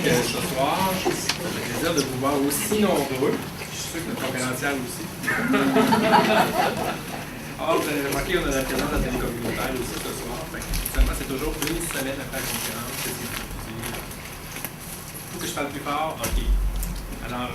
ce soir. J'ai le plaisir de vous voir aussi nombreux. Je suis sûr que notre conférencière aussi. Alors, vous avez remarqué, on a la présence de la télécommunautaire aussi ce soir. Seulement, c'est toujours une semaine après la conférence que c'est diffusé. Faut que je parle plus fort? OK. Alors,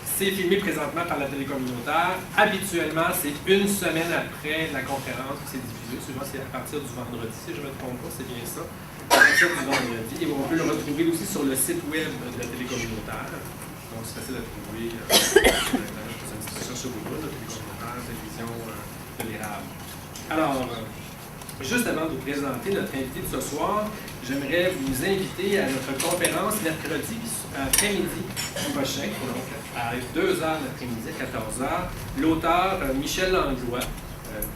c'est filmé présentement par la télécommunautaire. Habituellement, c'est une semaine après la conférence que c'est diffusé. Souvent, c'est à partir du vendredi, si je ne me trompe pas, c'est bien ça. À partir du vendredi. Et on peut le retrouver aussi sur le site web de la télécommunautaire. Donc, c'est facile à trouver. C'est une petite recherche sur Google, la télécommunautaire, télévision de l'érable. Alors, juste avant de vous présenter notre invité de ce soir, j'aimerais vous inviter à notre conférence mercredi après-midi prochain, donc à 2h l'après-midi, à 14h. L'auteur Michel Langlois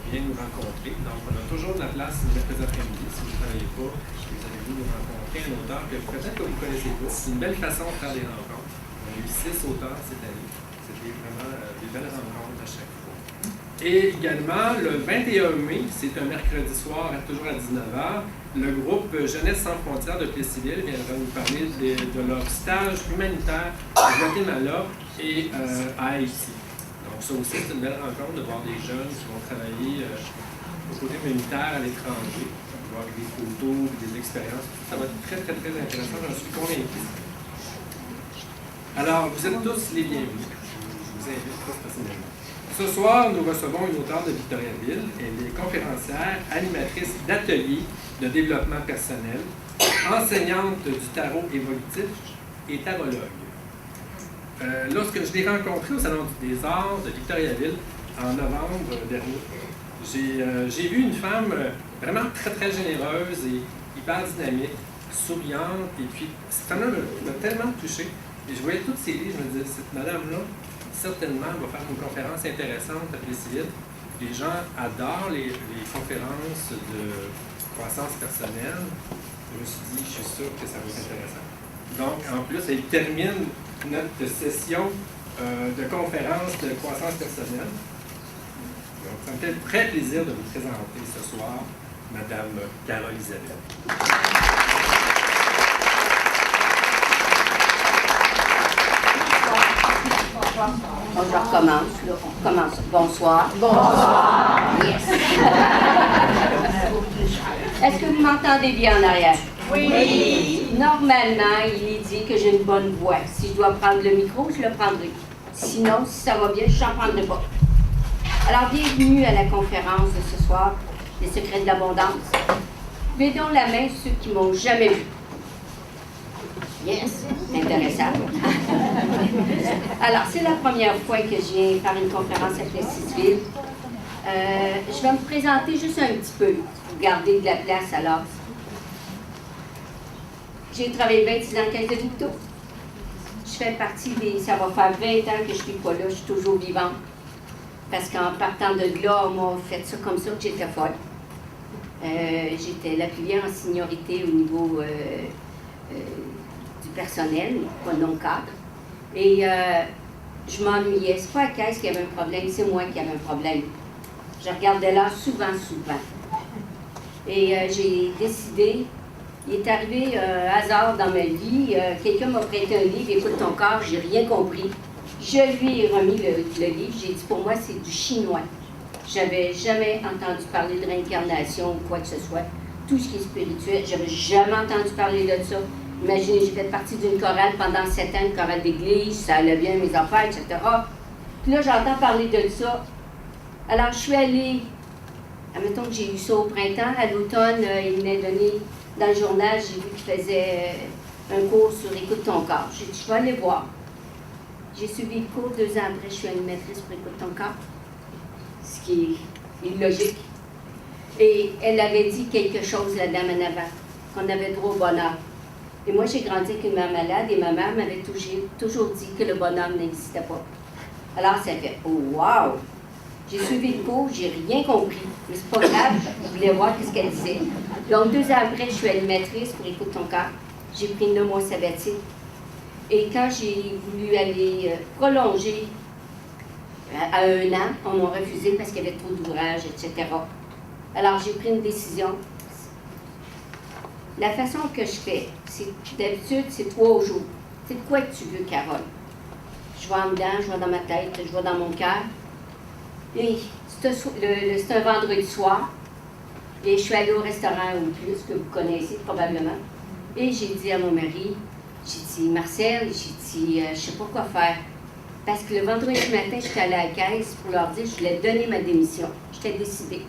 vient nous rencontrer. Donc, on a toujours de la place le mercredi après-midi. Si vous ne travaillez pas, vous avez voulu nous rencontrer un auteur que peut-être que vous ne connaissez pas. C'est une belle façon de faire des rencontres. On a eu 6 auteurs cette année. C'était vraiment des belles rencontres à chaque fois. Et également, le 21 mai, c'est un mercredi soir, toujours à 19h, le groupe Jeunesse sans frontières de Plessisville viendra nous parler de leur stage humanitaire à Guatemala et à Haïti. Donc ça aussi, c'est une belle rencontre de voir des jeunes qui vont travailler au côté humanitaire à l'étranger, voir des photos, des expériences. Ça va être très, très, très intéressant, j'en suis convaincu. Alors, vous êtes tous les bienvenus. Je vous invite tous personnellement. Ce soir, nous recevons une auteure de Victoriaville. Elle est conférencière, animatrice d'ateliers de développement personnel, enseignante du tarot évolutif et tarologue. Lorsque je l'ai rencontrée au Salon des Arts de Victoriaville en novembre dernier, j'ai vu une femme vraiment très, très généreuse et hyper dynamique, souriante. Et puis, cette femme-là m'a tellement touché. Et je voyais toutes ces livres, je me disais, cette madame-là, certainement, va faire une conférence intéressante à Plessisville. Les gens adorent les conférences de croissance personnelle. Je me suis dit, je suis sûr que ça va être intéressant. Donc, en plus, elle termine notre session de conférence de croissance personnelle. Donc, ça me fait très plaisir de vous présenter ce soir Madame Carole Isabelle. Bon, je recommence. On commence. Bonsoir. Bonsoir. Yes. Est-ce que vous m'entendez bien en arrière? Oui. Normalement, il est dit que j'ai une bonne voix. Si je dois prendre le micro, je le prendrai. Sinon, si ça va bien, je n'en prendrai pas. Alors, bienvenue à la conférence de ce soir, Les secrets de l'abondance. Levez donc la main ceux qui ne m'ont jamais vu. Yes, intéressant. Alors, c'est la première fois que je viens faire une conférence à Plessisville. Je vais me présenter juste un petit peu, pour garder de la place alors. J'ai travaillé 26 ans à Caisse de Victo. Je fais partie des... Ça va faire 20 ans que je ne suis pas là, je suis toujours vivante. Parce qu'en partant de là, on m'a fait ça comme ça, que j'étais folle. J'étais la plus vieille en seniorité au niveau... du personnel, pas non cadre. Et je m'ennuyais. C'est pas la caisse qui avait un problème, c'est moi qui avais un problème. Je regardais là souvent. Et j'ai décidé, il est arrivé un hasard dans ma vie, quelqu'un m'a prêté un livre, Écoute ton corps, j'ai rien compris. Je lui ai remis le livre, j'ai dit pour moi c'est du chinois. J'avais jamais entendu parler de réincarnation ou quoi que ce soit. Tout ce qui est spirituel, j'avais jamais entendu parler de ça. Imaginez, j'ai fait partie d'une chorale pendant 7 ans, une chorale d'église, ça allait bien mes affaires, etc. Puis là, j'entends parler de ça. Alors, je suis allée, admettons que j'ai eu ça au printemps, à l'automne, il m'a donné, dans le journal, j'ai vu qu'il faisait un cours sur Écoute ton corps. J'ai dit, je vais aller voir. J'ai suivi le cours, 2 ans après, je suis animatrice pour Écoute ton corps, ce qui est illogique. Et elle avait dit quelque chose, la dame en avant, qu'on avait droit au bonheur. Et moi, j'ai grandi avec une mère malade et ma mère m'avait toujours dit que le bonheur n'existait pas. Alors, ça fait « Oh, wow! » J'ai suivi le cours, j'ai rien compris. Mais c'est pas grave, je voulais voir ce qu'elle disait. Donc, 2 ans après, je suis animatrice pour Écoute ton corps. J'ai pris 9 mois sabbatique. Et quand j'ai voulu aller prolonger à 1 an, on m'a refusé parce qu'il y avait trop d'ouvrages, etc. Alors, j'ai pris une décision. la façon que je fais, c'est d'habitude, c'est 3 jours. C'est de quoi que tu veux, Carole? Je vais en dedans, je vais dans ma tête, je vais dans mon cœur. Et c'est un vendredi soir. Et je suis allée au restaurant au plus, que vous connaissez probablement. Et j'ai dit à mon mari, j'ai dit, Marcel, j'ai dit, je ne sais pas quoi faire. Parce que le vendredi matin, j'étais allée à la caisse pour leur dire que je voulais donner ma démission. J'étais décidée.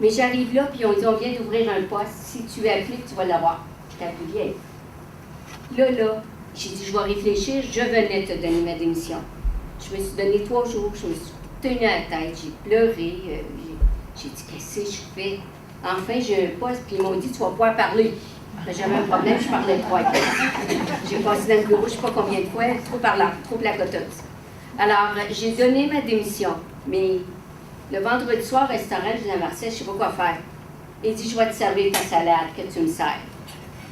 Mais j'arrive là, puis ils ont dit, on vient d'ouvrir un poste. Si tu appliques, tu vas l'avoir. J'étais plus vieille. Là, j'ai dit, je vais réfléchir. Je venais te donner ma démission. Je me suis donné 3 jours. Je me suis tenue à la tête. J'ai pleuré. J'ai dit, qu'est-ce que je fais? Enfin, j'ai un poste, puis ils m'ont dit, tu vas pouvoir parler. J'avais un problème, je parlais trop. J'ai passé dans le bureau, je ne sais pas combien de fois, trop parlant, trop placoteuse. Alors, j'ai donné ma démission, mais le vendredi soir, au restaurant, je dis à Marcel, je ne sais pas quoi faire. Il dit, je vais te servir ta salade que tu me sers.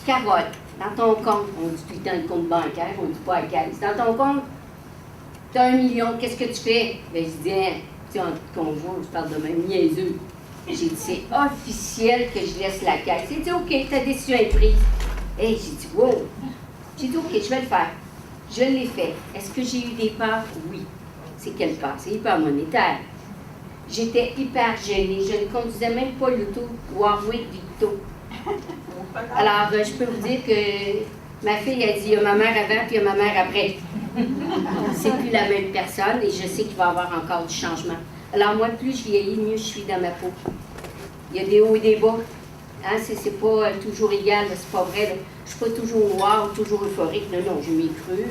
Carole, dans ton compte, on dit tout le temps le compte bancaire, on ne dit pas à la caisse. Dans ton compte, tu as 1 million, qu'est-ce que tu fais? Bien, je dis, hein, tu sais, en conjoint, je parle de même niaiseux. J'ai dit, c'est officiel que je laisse la caisse. Il dit, OK, ta décision est prise. Et j'ai dit, wow. J'ai dit, OK, je vais le faire. Je l'ai fait. Est-ce que j'ai eu des parts? Oui. C'est quelle part? C'est hyper monétaire. J'étais hyper gênée. Je ne conduisais même pas l'auto Warwick Victo. Alors, je peux vous dire que ma fille a dit, il y a ma mère avant, puis il y a ma mère après. C'est plus la même personne et je sais qu'il va y avoir encore du changement. Alors moi, plus je vieillis, mieux je suis dans ma peau. Il y a des hauts et des bas. Hein? C'est pas toujours égal, c'est pas vrai. Là. Je suis pas toujours wow, toujours euphorique. Non, je m'y cru.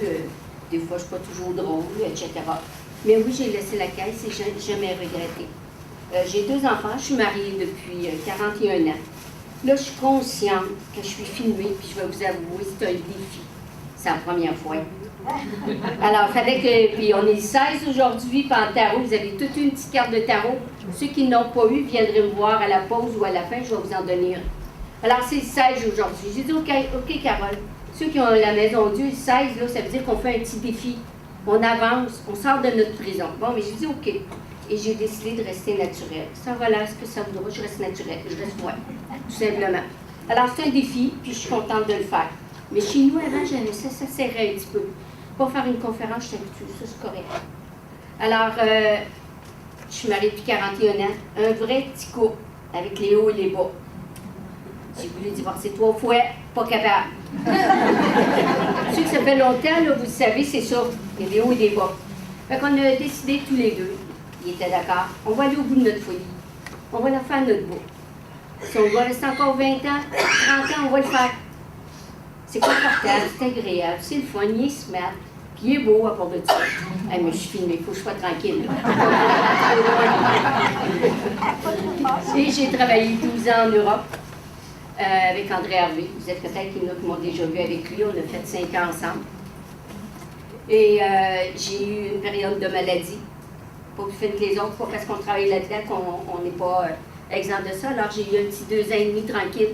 Des fois, je suis pas toujours drôle, etc. Mais oui, j'ai laissé la caisse et je n'ai jamais regretté. J'ai 2 enfants, je suis mariée depuis 41 ans. Là, je suis consciente que je suis filmée, puis je vais vous avouer, c'est un défi. C'est la première fois. Alors, il fallait que. Puis on est 16 aujourd'hui, puis en tarot, vous avez toute une petite carte de tarot. Ceux qui n'ont pas eu viendraient me voir à la pause ou à la fin, je vais vous en donner une. Alors, c'est 16 aujourd'hui. J'ai dit, OK, Carole. Ceux qui ont la maison Dieu, 16, là, ça veut dire qu'on fait un petit défi. On avance, on sort de notre prison. Bon, mais j'ai dit, OK. Et j'ai décidé de rester naturelle. Ça, voilà ce que ça voudra. Je reste naturelle. Je reste moi, tout simplement. Alors, c'est un défi, puis je suis contente de le faire. Mais chez nous, avant, j'aimais ça, ça serrait un petit peu. Pas faire une conférence, je suis habituée, ça, c'est correct. Alors, je suis mariée depuis 41 ans. Un vrai petit couple, avec les hauts et les bas. J'ai voulu divorcer 3 fois, pas capable. Ceux que ça fait longtemps, là, vous le savez, c'est ça. Il y a des hauts et des bas. Fait qu'on a décidé tous les deux, ils étaient d'accord, on va aller au bout de notre folie. On va la faire notre bout. Si on doit rester encore 20 ans, 30 ans, on va le faire. C'est confortable, c'est agréable, c'est le fun, il est smart, puis il est beau à part de ça. Hey, mais je suis filmée, il faut que je sois tranquille. Et j'ai travaillé 12 ans en Europe avec André Hervé. Vous êtes peut-être qui m'ont déjà vu avec lui, on a fait 5 ans ensemble. Et j'ai eu une période de maladie, pas plus fine que les autres, pas parce qu'on travaille là-dedans qu'on n'est pas exempt de ça. Alors j'ai eu un petit 2 ans et demi tranquille.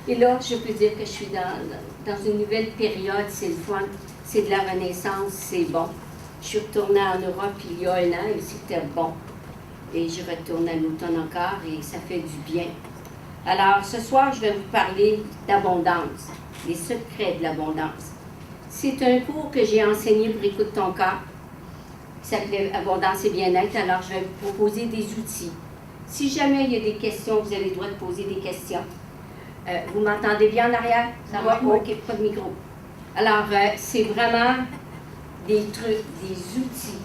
Et là, je peux dire que je suis dans une nouvelle période, c'est le fun, c'est de la renaissance, c'est bon. Je suis retournée en Europe il y a 1 an et c'était bon. Et je retourne à l'automne encore et ça fait du bien. Alors, ce soir, je vais vous parler d'abondance, les secrets de l'abondance. C'est un cours que j'ai enseigné pour Écoute ton corps, qui s'appelait Abondance et bien-être. Alors, je vais vous proposer des outils. Si jamais il y a des questions, vous avez le droit de poser des questions. Vous m'entendez bien en arrière? Ça va? OK, pas de micro. Alors, c'est vraiment des trucs, des outils.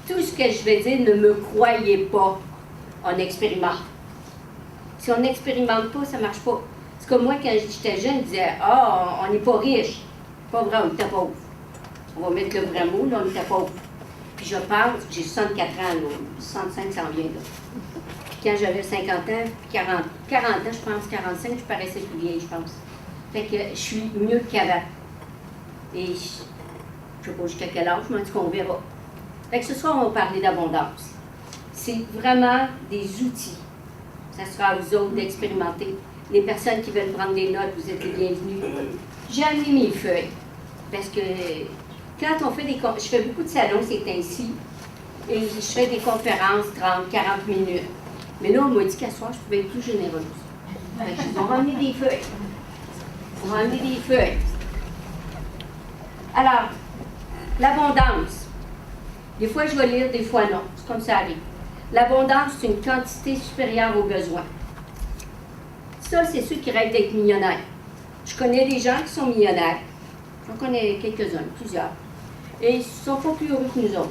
Tout ce que je vais dire, ne me croyez pas. On expérimente. Si on n'expérimente pas, ça ne marche pas. Parce que moi, quand j'étais jeune, je disais, on n'est pas riche. Pas vrai, on était pauvre. On va mettre le vrai mot, là, on était pauvre. Puis je pense, j'ai 64 ans, là, 65, ça en vient, là. Quand j'avais 50 ans, 40 ans, je pense, 45, je paraissais plus vieille, je pense. Fait que je suis mieux qu'avant. Et je ne sais pas jusqu'à quel âge, mais en tout cas, on verra. Fait que ce soir, on va parler d'abondance. C'est vraiment des outils. Ça sera à vous autres d'expérimenter. Les personnes qui veulent prendre des notes, vous êtes les bienvenus. J'ai amené mes feuilles. Parce que quand on fait des... Je fais beaucoup de salons, c'est ainsi. Et je fais des conférences, 30, 40 minutes. Mais là, on m'a dit qu'à soir, je pouvais être plus généreuse. Ils ont ramené des feuilles. On va emmener des feuilles. Alors, l'abondance. Des fois, je vais lire, des fois non. C'est comme ça arrive. L'abondance, c'est une quantité supérieure aux besoins. Ça, c'est ceux qui rêvent d'être millionnaires. Je connais des gens qui sont millionnaires. J'en connais quelques-uns, plusieurs. Et ils ne sont pas plus heureux que nous autres.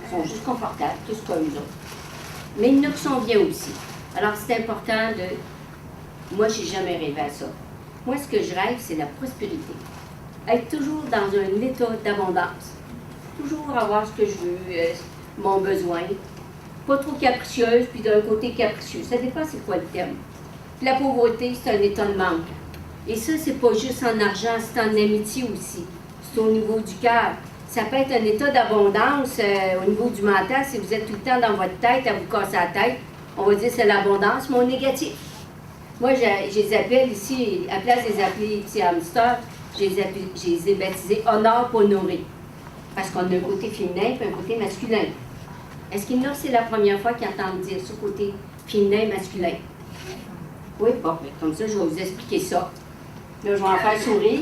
Ils sont juste confortables, tous comme nous autres. Mais il y en a qui sont bien aussi. Alors, c'est important de... Moi, je n'ai jamais rêvé à ça. Moi, ce que je rêve, c'est la prospérité. Être toujours dans un état d'abondance. Toujours avoir ce que je veux, mon besoin. Pas trop capricieuse, puis d'un côté capricieux. Ça dépend c'est quoi le terme. Puis la pauvreté, c'est un état de manque. Et ça, c'est pas juste en argent, c'est en amitié aussi. C'est au niveau du cœur. Ça peut être un état d'abondance au niveau du mental. Si vous êtes tout le temps dans votre tête à vous casser la tête, on va dire que c'est l'abondance, mais au négatif. Moi, je les appelle ici, à place de les appeler petits hamsters, je les ai baptisés honneur pour nourrir. Parce qu'on a un côté féminin et un côté masculin. Est-ce qu'il y en a, c'est la première fois qu'ils entendent dire ce côté féminin et masculin? Oui, bon, comme ça, je vais vous expliquer ça. Là, je vais en faire sourire.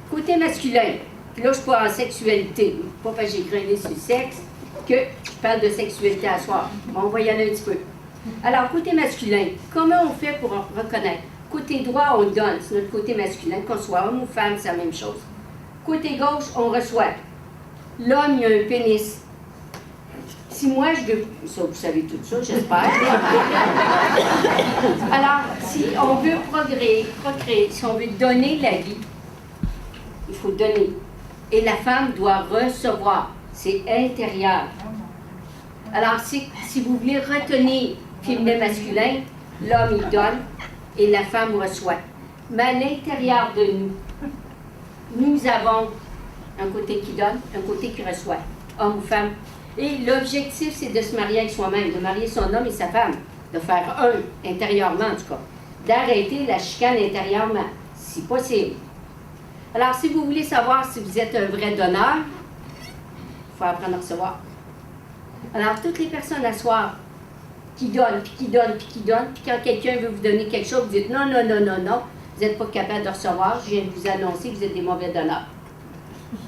Côté masculin, puis là, je parle en sexualité. Pas parce que j'ai écrit un livre sur le sexe que je parle de sexualité à soir. Bon, on va y aller un petit peu. Alors, côté masculin, comment on fait pour reconnaître? Côté droit, on donne, c'est notre côté masculin, qu'on soit homme ou femme, c'est la même chose. Côté gauche, on reçoit. L'homme, il a un pénis. Si moi, ça, vous savez tout ça, j'espère. Alors, si on veut procréer, si on veut donner la vie, il faut donner. Et la femme doit recevoir. C'est intérieur. Alors, si vous voulez retenir féminin-masculin, l'homme, il donne et la femme reçoit. Mais à l'intérieur de nous, nous avons un côté qui donne, un côté qui reçoit, homme ou femme. Et l'objectif, c'est de se marier avec soi-même, de marier son homme et sa femme, de faire un, intérieurement en tout cas, d'arrêter la chicane intérieurement, si possible. Alors, si vous voulez savoir si vous êtes un vrai donneur, il faut apprendre à recevoir. Alors, toutes les personnes à soir qui donnent, puis qui donnent, puis qui donnent, puis quand quelqu'un veut vous donner quelque chose, vous dites non, non, non, non, non, vous n'êtes pas capable de recevoir, je viens de vous annoncer que vous êtes des mauvais donneurs.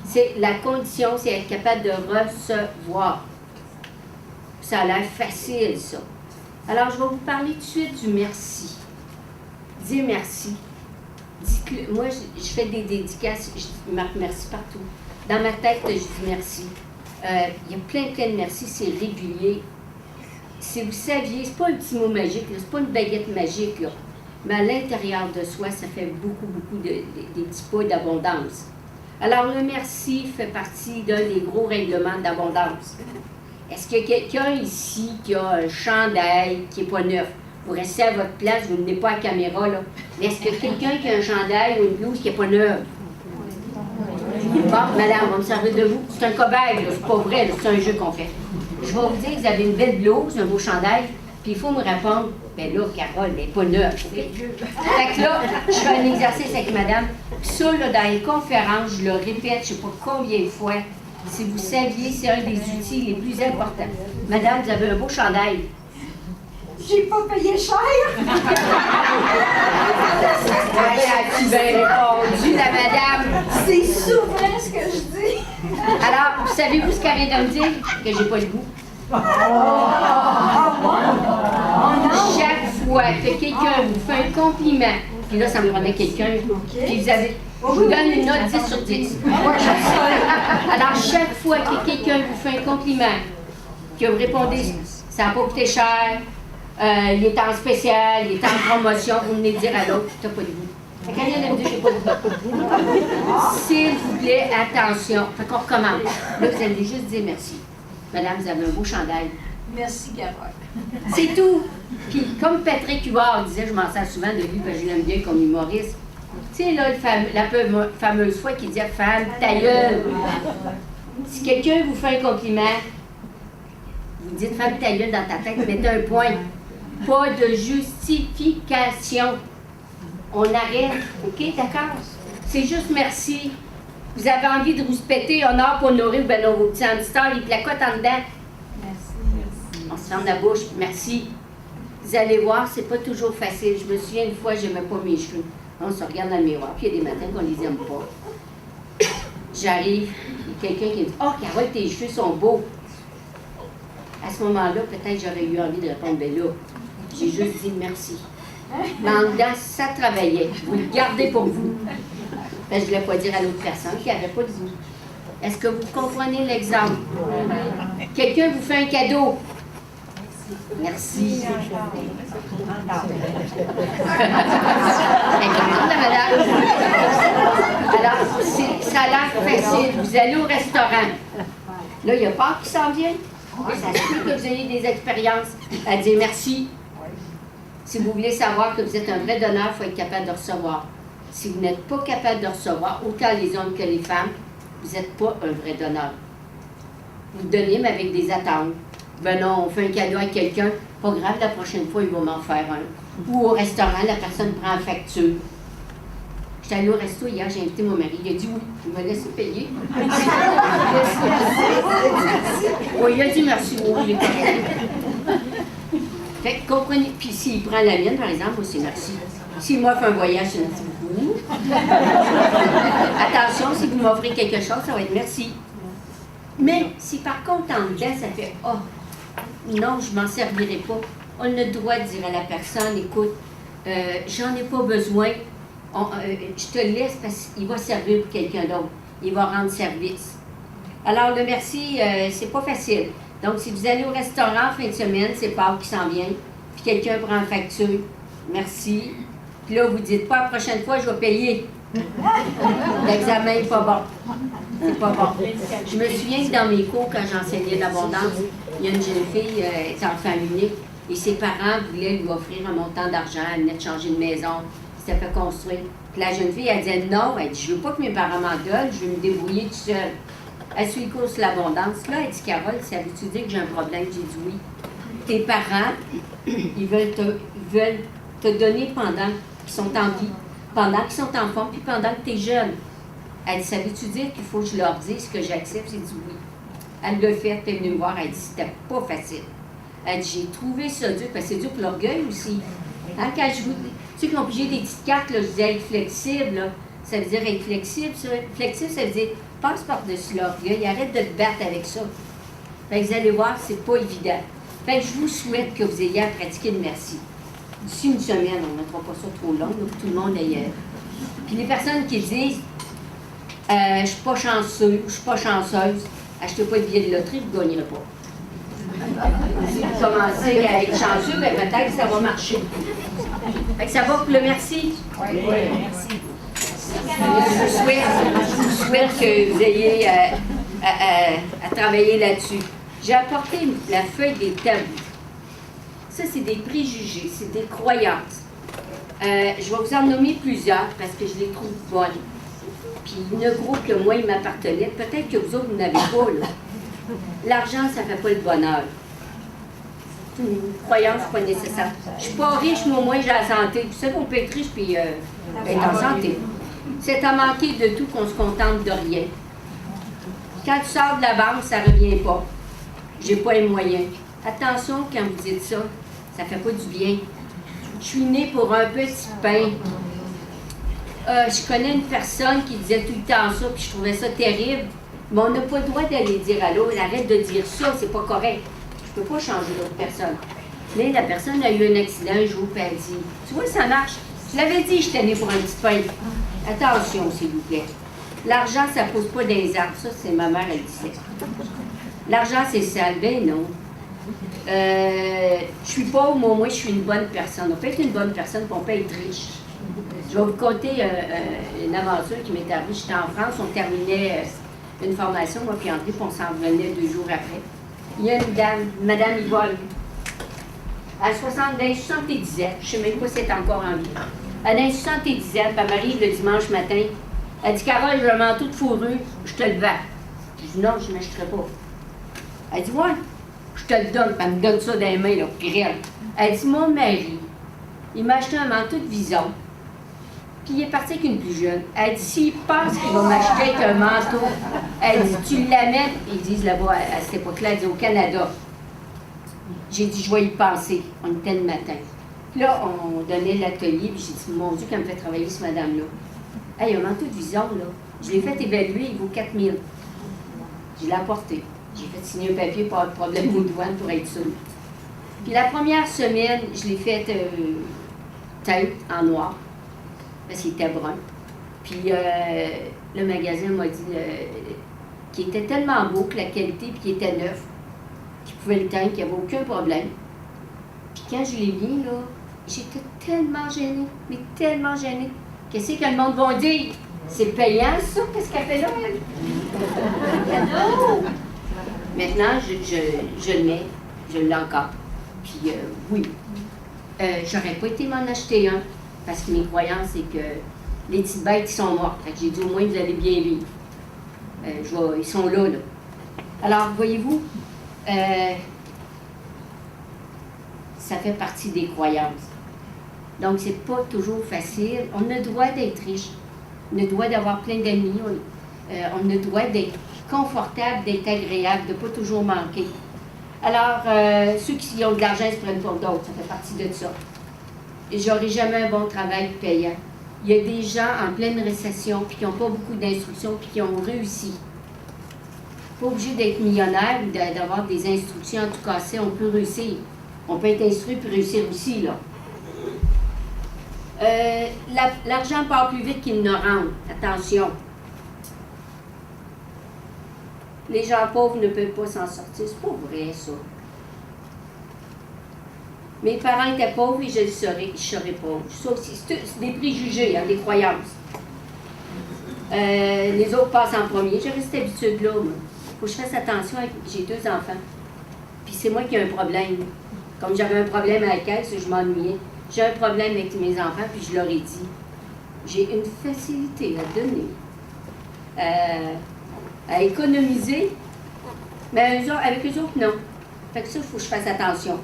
C'est la condition, c'est être capable de recevoir. Ça a l'air facile, ça. Alors, je vais vous parler tout de suite du merci. Dire merci. Dites-le. Moi, je fais des dédicaces, je dis merci partout. Dans ma tête, je dis merci. Il y a plein de merci, c'est régulier. Si vous saviez, c'est pas un petit mot magique, c'est pas une baguette magique, là, mais à l'intérieur de soi, ça fait beaucoup des petits pas d'abondance. Alors, le merci fait partie d'un des gros règlements d'abondance. Est-ce qu'il y a quelqu'un ici qui a un chandail qui n'est pas neuf? Vous restez à votre place, vous n'êtes pas à la caméra, là. Mais est-ce qu'il y a quelqu'un qui a un chandail ou une blouse qui n'est pas neuve? Bon, madame, on va me servir de vous. C'est un cobaye, là, c'est pas vrai, c'est un jeu qu'on fait. Je vais vous dire que vous avez une belle blouse, un beau chandail, puis il faut me répondre, ben là, Carole, elle n'est pas neuve. Fait que là, je fais un exercice avec madame. Ça, là, dans les conférences, je le répète, je ne sais pas combien de fois. Si vous saviez, c'est un des outils les plus importants. Madame, vous avez un beau chandail. J'ai pas payé cher. As-tu bien répondu, la madame? C'est souvent ce que je dis. Alors, savez-vous ce qu'elle vient de me dire? Que j'ai pas le goût. Chaque fois que quelqu'un vous fait un compliment, puis là, ça me prenait quelqu'un, puis je vous donne une note 10 sur 10. Alors, chaque fois que quelqu'un vous fait un compliment, que vous répondez, ça n'a pas coûté cher, il est en spécial, il est en promotion, vous venez dire à l'autre, tu n'as pas de goût. Quand il y en a me dire, j'ai pas de goût. S'il vous plaît, attention. Fait qu'on recommence. Là, vous allez juste dire merci. Madame, vous avez un beau chandail. Merci, Carole. C'est tout. Puis, comme Patrick Huard disait, je m'en sers souvent de lui parce que je l'aime bien comme humoriste. Tu sais, là, la fameuse fois qu'il disait « Femme, ta gueule ». Si quelqu'un vous fait un compliment, vous dites « Femme, ta gueule » dans ta tête, mettez un point. Pas de justification. On arrête. OK, d'accord? C'est juste merci. Vous avez envie de vous péter, honneur pour nourrir ben, vos petits hamsters, les placotes en dedans. Merci. On se ferme la bouche, merci. Vous allez voir, c'est pas toujours facile. Je me souviens une fois, je n'aimais pas mes cheveux. On se regarde dans le miroir, puis il y a des matins qu'on les aime pas. J'arrive, il y a quelqu'un qui me dit « Oh, Carole, tes cheveux sont beaux! » À ce moment-là, peut-être j'aurais eu envie de répondre « Ben là, j'ai juste dit merci. » Mais en dedans, ça travaillait. Vous le gardez pour vous. Ben, je ne voulais pas dire à l'autre personne qu'il n'y avait pas de vous. Est-ce que vous comprenez l'exemple? Quelqu'un vous fait un cadeau. Merci. Alors, ça a l'air facile. Vous allez au restaurant. Là, il y a Pâques qui s'en vient. Ça se peut que vous ayez des expériences à dire merci. Si vous voulez savoir que vous êtes un vrai donneur, il faut être capable de recevoir. Si vous n'êtes pas capable de recevoir, autant les hommes que les femmes, vous n'êtes pas un vrai donneur. Vous donnez, mais avec des attentes. Ben non, on fait un cadeau à quelqu'un, pas grave, la prochaine fois, il va m'en faire un. Ou au restaurant, la personne prend la facture. J'étais allée au resto hier, j'ai invité mon mari, il a dit oui, il m'a laissé payer. Oui, il a dit merci, oui, il est correct. Fait que comprenez, puis s'il prend la mienne, par exemple, moi, c'est merci. S'il m'offre un voyage, c'est merci beaucoup. Attention, si vous m'offrez quelque chose, ça va être merci. Mais si par contre, en dedans, ça fait « Oh, non, je m'en servirai pas », on a le droit de dire à la personne « Écoute, j'en ai pas besoin, je te laisse parce qu'il va servir pour quelqu'un d'autre. Il va rendre service. » Alors, le merci, c'est pas facile. Donc, si vous allez au restaurant fin de semaine, c'est Pâques qui s'en vient, puis quelqu'un prend une facture, merci. Puis là, vous dites pas, la prochaine fois, je vais payer. L'examen n'est pas bon. C'est pas bon. Je me souviens que dans mes cours, quand j'enseignais l'abondance, il y a une jeune fille, elle était enfant unique, et ses parents voulaient lui offrir un montant d'argent. Elle venait de changer de maison, s'était fait construire. Puis la jeune fille, elle disait non, elle dit, je veux pas que mes parents m'en donnent, je veux me débrouiller toute seule. Elle suit le cours sur l'abondance. Là, elle dit, Carole, savais-tu dire que j'ai un problème? J'ai dit oui. Tes parents, ils veulent te donner pendant qu'ils sont en vie, pendant qu'ils sont en forme, puis pendant que tu es jeune. Elle dit, savais-tu dire qu'il faut que je leur dise que j'accepte? J'ai dit oui. Elle l'a fait, elle est venue me voir, elle dit, c'était pas facile. Elle dit, j'ai trouvé ça dur, parce que c'est dur pour l'orgueil aussi. Hein, quand je vous dis, tu sais qu'ils ont pigé des petites cartes, là, je disais être flexible, là. Ça veut dire être flexible. Flexible, ça veut dire passe par-dessus l'orgueil, arrête de te battre avec ça. Fait que vous allez voir, c'est pas évident. Fait que je vous souhaite que vous ayez à pratiquer le merci. D'ici une semaine, on ne mettra pas ça trop long, donc tout le monde aille. Puis les personnes qui disent je ne suis pas chanceux, je ne suis pas chanceuse, achetez pas de billets de loterie, vous ne gagnerez pas. Si vous commencez à être chanceux, ben peut-être que ça va marcher. Fait que ça va pour le merci? Oui, merci. Je vous souhaite que vous ayez à travailler là-dessus. J'ai apporté la feuille des tabous. Ça, c'est des préjugés, c'est des croyances. Je vais vous en nommer plusieurs parce que je les trouve bonnes. Puis une groupe que moi, il m'appartenait. Peut-être que vous autres, vous n'avez pas, là. L'argent, ça ne fait pas le bonheur. C'est une croyance pas nécessaire. Je ne suis pas riche, mais au moins j'ai la santé. Vous savez qu'on peut être riche puis être en santé. C'est à manquer de tout qu'on se contente de rien. Quand tu sors de la banque, ça ne revient pas. J'ai pas les moyens. Attention quand vous dites ça, ça ne fait pas du bien. Je suis née pour un petit pain. Je connais une personne qui disait tout le temps ça, puis je trouvais ça terrible. Mais on n'a pas le droit d'aller dire à l'autre, arrête de dire ça, c'est pas correct. Je ne peux pas changer l'autre personne. Mais la personne a eu un accident un jour, puis elle dit, tu vois, ça marche. Je l'avais dit, j'étais née pour un petit pain. Attention, s'il vous plaît. L'argent, ça ne pousse pas dans les arbres. Ça, c'est ma mère, elle disait. L'argent, c'est sale. Ben non. Je suis pauvre, mais au moins, je suis une bonne personne. On peut être une bonne personne, puis on peut être riche. Je vais vous conter une aventure qui m'est arrivée. J'étais en France, on terminait une formation, moi puis André, puis on s'en revenait 2 jours après. Il y a une dame, Madame Yvonne, à 70 ans, je ne sais même pas si elle est encore en vie. Elle a 70 ans, puis elle m'arrive le dimanche matin. Elle dit, Carole, j'ai un manteau de fourrure, je te le vends. Je dis, non, je ne m'achèterai pas. Elle dit, ouais, je te le donne. Puis elle me donne ça dans les mains, là, puis rien. Elle dit, mon mari, il m'a acheté un manteau de vison, puis il est parti avec une plus jeune. Elle dit, s'il pense qu'il va m'acheter avec un manteau, elle dit, tu l'amènes, ils disent là-bas, à cette époque-là, elle dit, au Canada. J'ai dit, je vais y penser. On était le matin. Puis là, on donnait l'atelier, puis j'ai dit, mon Dieu, qu'elle me fait travailler, cette madame-là. Hey, un manteau de vison, là, je l'ai fait évaluer, il vaut 4 000. Je l'ai apporté. J'ai fait signer un papier pour avoir de problème aux douanes pour être sûre. Puis la première semaine, je l'ai fait teinte en noir, parce qu'il était brun. Puis le magasin m'a dit qu'il était tellement beau que la qualité, puis qu'il était neuf, qu'il pouvait le teindre, qu'il n'y avait aucun problème. Puis quand je l'ai mis, là, j'étais tellement gênée, mais tellement gênée. Qu'est-ce que le monde va dire? C'est payant, ça? Qu'est-ce qu'elle fait là, elle? Maintenant, je le mets, je l'ai encore. Puis oui, j'aurais pas été m'en acheter un, parce que mes croyances, c'est que les petites bêtes, ils sont mortes. Fait que j'ai dit, au moins, vous allez bien vivre. Ils sont là, là. Alors, voyez-vous, ça fait partie des croyances. Donc, c'est pas toujours facile. On a le droit d'être riche. On a le droit d'avoir plein d'amis. On a le droit d'être confortable, d'être agréable, de ne pas toujours manquer. Alors, ceux qui ont de l'argent se prennent pour d'autres. Ça fait partie de ça. Et j'aurai jamais un bon travail payant. Il y a des gens en pleine récession, puis qui n'ont pas beaucoup d'instructions, puis qui ont réussi. Pas obligé d'être millionnaire ou d'avoir des instructions en tout cassé. On peut réussir. On peut être instruit puis réussir aussi, là. L'argent part plus vite qu'il ne rentre. Attention. Les gens pauvres ne peuvent pas s'en sortir. C'est pas vrai, ça. Mes parents étaient pauvres et je le saurais. Je serais pauvre. Ça aussi, c'est des préjugés, hein, des croyances. Les autres passent en premier. J'avais cette habitude-là, moi. Il faut que je fasse attention. J'ai 2 enfants. Puis c'est moi qui ai un problème. Comme j'avais un problème à la caisse, je m'ennuyais. J'ai un problème avec mes enfants, puis je leur ai dit. J'ai une facilité à donner, à économiser, mais avec eux autres, non. Fait que ça, il faut que je fasse attention.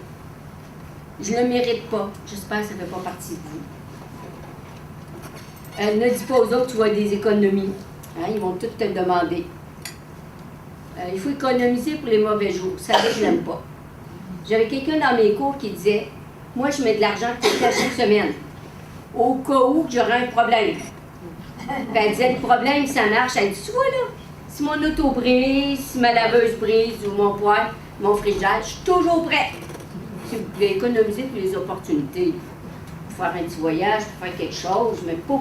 Je ne le mérite pas. J'espère que ça ne fait pas partie de vous. Ne dis pas aux autres que tu vas des économies. Hein, ils vont tout te demander. Il faut économiser pour les mauvais jours. Ça, je n'aime pas. J'avais quelqu'un dans mes cours qui disait, moi, je mets de l'argent de côté à chaque semaine, au cas où j'aurais un problème. Puis elle disait, le problème, ça marche. Elle dit, tu vois là, si mon auto brise, si ma laveuse brise, ou mon poêle, mon frigidaire, je suis toujours prête. Si vous pouvez économiser pour les opportunités, pour faire un petit voyage, pour faire quelque chose, mais pas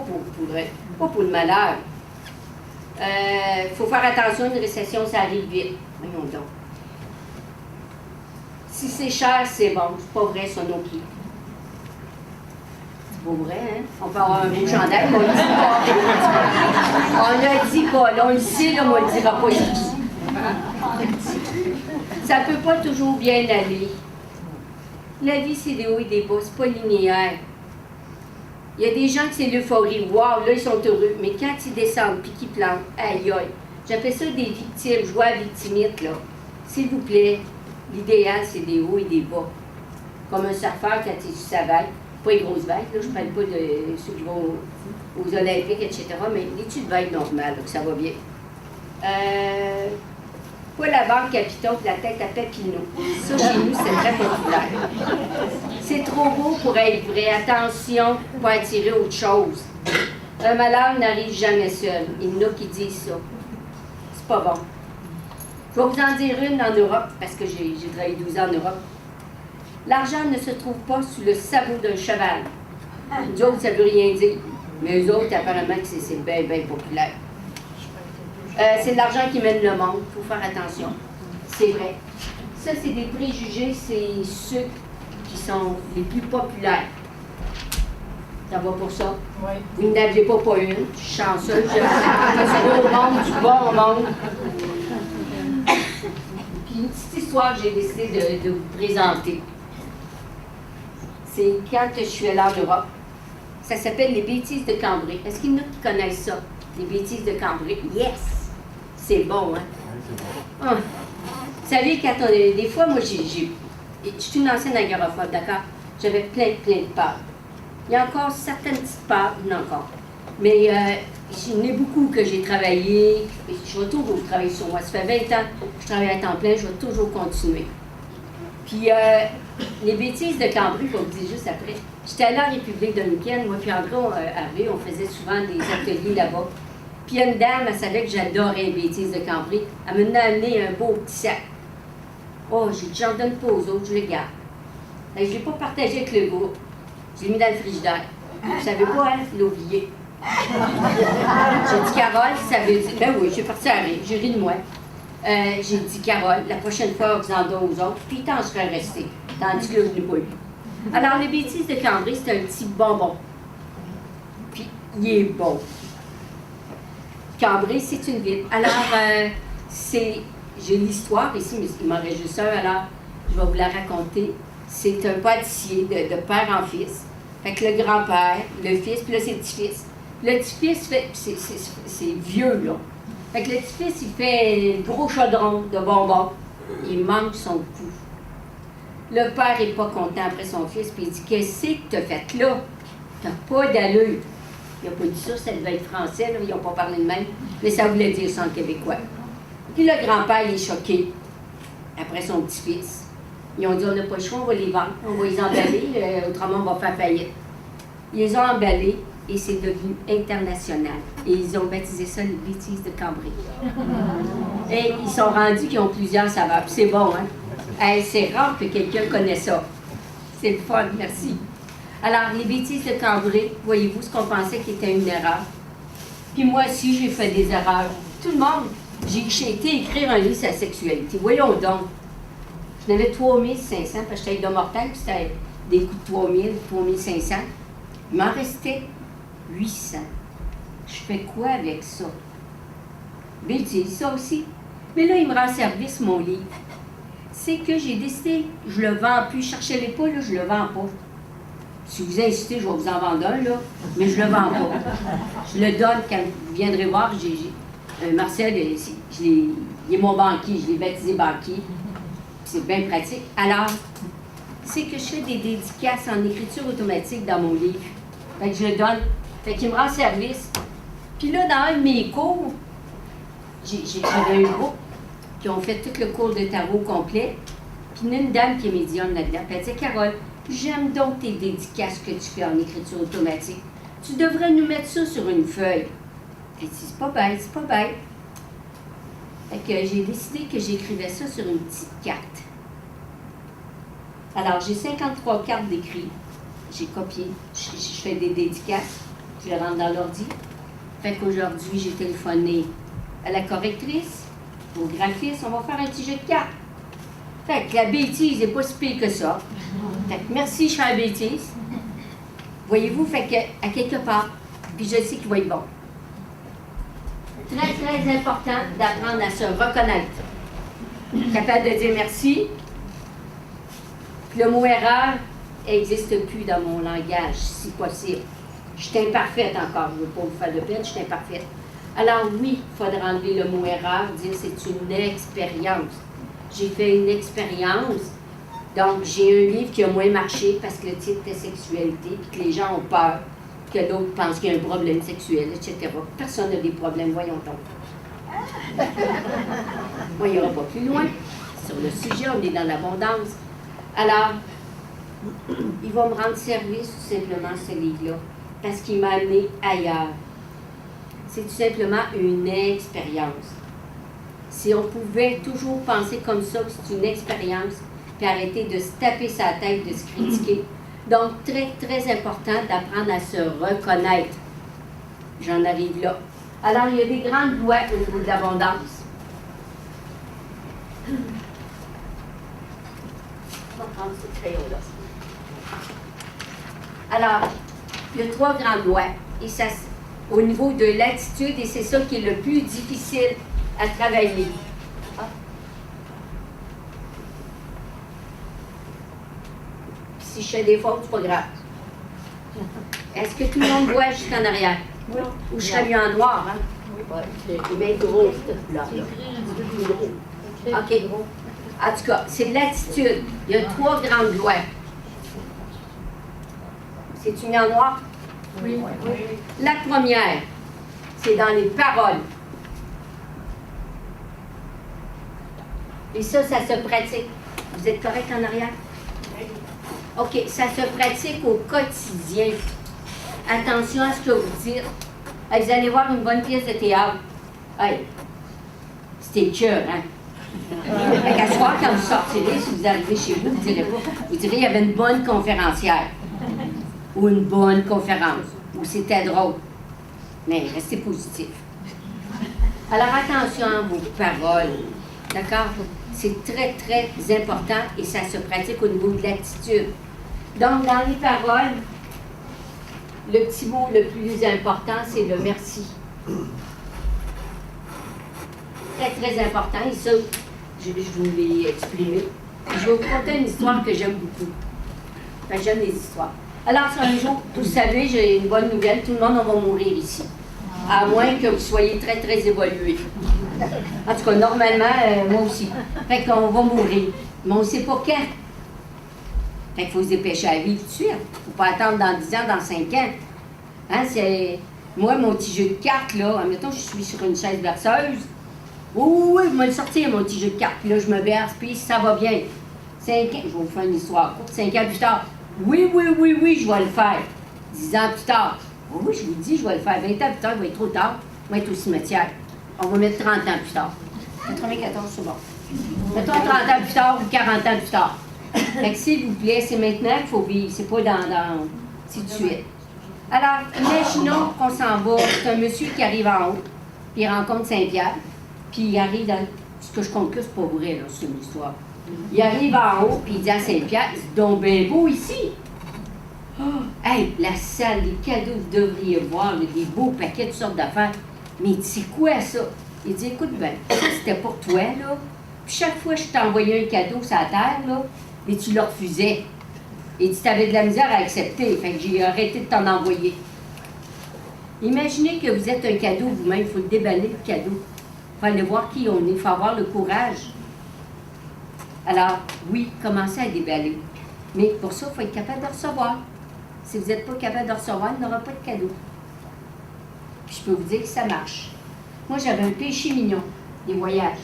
pour le malheur. Il faut faire attention, une récession, ça arrive vite. Voyons donc. Si c'est cher, c'est bon. C'est pas vrai, ça non plus. C'est pas vrai, hein? On peut avoir un beau chandail, mais on le dit pas. On le dit pas. Là, on le sait, là, mais on le dira pas ici. Ça peut pas toujours bien aller. La vie, c'est des hauts et des bas. C'est pas linéaire. Il y a des gens qui c'est l'euphorie. Wow, là, ils sont heureux. Mais quand ils descendent puis qu'ils plantent, aïe, aïe. J'appelle ça des victimes. Je vois la victimite, là. S'il vous plaît. L'idéal, c'est des hauts et des bas. Comme un surfeur quand il est sur sa vague. Pas les grosses vagues, là, je ne parle pas de ceux qui vont aux Olympiques, etc., mais des petites vagues normales, donc ça va bien. Pas la banque Capitole, la tête à Papineau. Ça, chez nous, c'est très populaire. C'est trop beau pour être vrai. Attention, pour attirer autre chose. Un malheur n'arrive jamais seul. Il y en a qui disent ça. C'est pas bon. Je vais vous en dire une en Europe, parce que j'ai travaillé 12 ans en Europe. L'argent ne se trouve pas sous le sabot d'un cheval. Nous autres, ça ne veut rien dire. Mais eux autres, apparemment, que c'est bien, bien populaire. C'est de l'argent qui mène le monde. Il faut faire attention. C'est vrai. Ça, c'est des préjugés. C'est ceux qui sont les plus populaires. Ça va pour ça? Oui. Vous n'aviez pas une. Je suis chanceuse. Je suis au monde, du bon monde. Puis une petite histoire que j'ai décidé de vous présenter. C'est quand je suis allée en Europe. Ça s'appelle les bêtises de Cambrai. Est-ce qu'il y en a qui connaissent ça? Les bêtises de Cambrai? Yes! C'est bon, hein? Ah. Vous savez, quand des fois, moi, je suis une ancienne agoraphobe, d'accord? J'avais plein de peurs. Il y a encore certaines petites peurs, il y en a encore. Mais il y en a beaucoup que j'ai travaillé. Je vais toujours travailler sur moi. Ça fait 20 ans que je travaille à temps plein, je vais toujours continuer. Puis, les bêtises de Cambry, je vais vous dire juste après. J'étais allée en République dominicaine, moi puis André, on faisait souvent des ateliers là-bas. Puis il y a une dame, elle savait que j'adorais les bêtises de Cambry. Elle m'a amené un beau petit sac. Oh, j'ai dit, j'en donne pas aux autres, je les garde. Je ne l'ai pas partagé avec le groupe. Je l'ai mis dans le frigidaire. Vous savez pas, hein, je l'ai oublié. J'ai dit, Carole, ça veut dire. Ben oui, j'ai parti à rire, j'ai ri de moi. J'ai dit, Carole, la prochaine fois, vous en donnez aux autres, puis t'en serais resté. Tandis que là, je ne l'ai pas eu. Alors, les bêtises de Cambry, c'est un petit bonbon. Puis, il est bon. Cambry, c'est une ville. Alors, j'ai l'histoire ici, mais il m'en reste juste un, alors je vais vous la raconter. C'est un pâtissier de père en fils. Fait que le grand-père, le fils, puis là, c'est le petit-fils. Le petit-fils fait, c'est vieux, là. Fait que le petit-fils, il fait un gros chaudron de bonbons. Il manque son coup. Le père n'est pas content après son fils, puis il dit, qu'est-ce que tu as fait là? T'as pas d'allure. Il n'a pas dit ça, ça devait être français, là, ils n'ont pas parlé de même, mais ça voulait dire ça en québécois. Puis le grand-père, il est choqué après son petit-fils. Ils ont dit, on n'a pas le choix, on va les vendre, on va les emballer, autrement on va faire faillite. Ils les ont emballés et c'est devenu international. Et ils ont baptisé ça les bêtises de Cambry. Et ils sont rendus qu'ils ont plusieurs saveurs. Puis c'est bon, hein? Hey, c'est rare que quelqu'un connaisse ça. C'est le fun, merci. Alors, les bêtises de Cambry, voyez-vous ce qu'on pensait qui était une erreur. Puis moi aussi, j'ai fait des erreurs. Tout le monde. J'ai été écrire un livre sur la sexualité. Voyons donc. J'en avais 3500, parce que j'étais de mortel, puis c'était des coups de 3000, 3500. Il m'en restait 800. Je fais quoi avec ça? Bêtise, ça aussi. Mais là, il me rend service, mon livre. C'est que j'ai décidé, je le vends plus. Je cherchais les pas, là, je le vends pas. Si vous insistez, je vais vous en vendre un, là, mais je le vends pas. Je le donne quand vous viendrez voir. Marcel, il est mon banquier, je l'ai baptisé banquier. C'est bien pratique. Alors, c'est que je fais des dédicaces en écriture automatique dans mon livre. Fait que je le donne. Fait qu'il me rend service. Puis là, dans un de mes cours, j'avais un groupe qui ont fait tout le cours de tarot complet. Puis il y a une dame qui est médium là-dedans. Puis elle dit, Carole, j'aime donc tes dédicaces que tu fais en écriture automatique. Tu devrais nous mettre ça sur une feuille. Elle dit, c'est pas bête, c'est pas bête. Fait que j'ai décidé que j'écrivais ça sur une petite carte. Alors, j'ai 53 cartes d'écrit. J'ai copié. Je fais des dédicaces. Je les rentre dans l'ordi. Fait qu'aujourd'hui, j'ai téléphoné à la correctrice, au graphiste. On va faire un petit jeu de cartes. Fait que la bêtise n'est pas si pire que ça. Fait que merci, chère bêtise. Voyez-vous, fait que, à quelque part, puis je sais qu'il va être bon. Très, très important d'apprendre à se reconnaître. Capable de dire merci. Puis le mot erreur n'existe plus dans mon langage, si possible. Je suis imparfaite encore, je ne veux pas vous faire de peine, je suis imparfaite. Alors oui, il faudra enlever le mot erreur, dire c'est une expérience. J'ai fait une expérience, donc j'ai un livre qui a moins marché parce que le titre était sexualité, puis que les gens ont peur, que l'autre pense qu'il y a un problème sexuel, etc. Personne n'a des problèmes, voyons donc. Moi, il n'y aura pas plus loin. Sur le sujet, on est dans l'abondance. Alors, il va me rendre service tout simplement, ce livre-là, parce qu'il m'a amené ailleurs. C'est tout simplement une expérience. Si on pouvait toujours penser comme ça, que c'est une expérience, puis arrêter de se taper sa tête, de se critiquer. Donc, très, très important d'apprendre à se reconnaître. J'en arrive là. Alors, il y a des grandes lois au niveau de l'abondance. On va prendre ce crayon-là. Alors, il y a 3 grandes lois. Et ça, au niveau de l'attitude, et c'est ça qui est le plus difficile à travailler. Ah. Si je fais des fautes, c'est pas grave. Est-ce que tout le monde voit jusqu'en arrière? Oui. Ou je serais mieux en noir, hein? Oui. Mais gros, là. OK. En tout cas, c'est de l'attitude. Il y a 3 grandes lois. C'est-tu mis en noir? Oui. La première, c'est dans les paroles. Et ça se pratique. Vous êtes correct en arrière? OK, ça se pratique au quotidien. Attention à ce que vous dites. Hey, vous allez voir une bonne pièce de théâtre. Hey, c'était cœur, hein? Fait qu'à soir, quand vous sortirez, si vous arrivez chez vous, vous direz pas. Vous direz il y avait une bonne conférencière. Ou une bonne conférence. Ou c'était drôle. Mais restez positif. Alors attention à vos paroles. D'accord? C'est très, très important et ça se pratique au niveau de l'attitude. Donc, dans les paroles, le petit mot le plus important, c'est le merci. Très, très important. Et ça, je vous l'ai exprimé. Je vais vous conter une histoire que j'aime beaucoup. Enfin, j'aime les histoires. Alors, sur un jour, vous savez, j'ai une bonne nouvelle, tout le monde va mourir ici. À moins que vous soyez très, très évolué. En tout cas, normalement, moi aussi. Fait qu'on va mourir. Mais on ne sait pas quand. Fait qu'il faut se dépêcher à vivre tout de suite. Il ne faut pas attendre dans 10 ans, dans 5 ans. Hein, c'est... Moi, mon petit jeu de cartes, là, admettons, je suis sur une chaise berceuse. Oui, vous m'allez sortir, mon petit jeu de cartes. Puis là, je me berce, puis ça va bien. 5 ans, je vais vous faire une histoire courte. 5 ans plus tard. Oui, je vais le faire. 10 ans plus tard. Oui, je vous dis, je vais le faire. 20 ans plus tard, il va être trop tard. On va être au cimetière. On va mettre 30 ans plus tard. 94, c'est bon. Mettons 30 ans plus tard ou 40 ans plus tard. Fait que s'il vous plaît, c'est maintenant qu'il faut vivre. C'est pas dans c'est tout de suite. Alors, imaginons qu'on s'en va. C'est un monsieur qui arrive en haut, puis il rencontre Saint-Pierre, puis il arrive dans... Ce que je compte là, c'est pas vrai, là, c'est une histoire. Il arrive en haut, puis il dit à Saint-Pierre, c'est donc bien beau ici. Oh, hey, la salle, les cadeaux, vous devriez voir, là, des beaux paquets, toutes sortes d'affaires. Mais c'est quoi ça? Il dit, écoute bien, ça c'était pour toi, là. Puis chaque fois que je t'envoyais un cadeau sur la terre, là, et tu le refusais. Il dit, t'avais de la misère à accepter, fait que j'ai arrêté de t'en envoyer. Imaginez que vous êtes un cadeau vous-même, il faut le déballer, le cadeau. Il faut aller voir qui on est, il faut avoir le courage. Alors, oui, commencez à déballer. Mais pour ça, il faut être capable de recevoir. Si vous n'êtes pas capable de recevoir, il n'y aura pas de cadeau. Puis je peux vous dire que ça marche. Moi, j'avais un péché mignon, les voyages.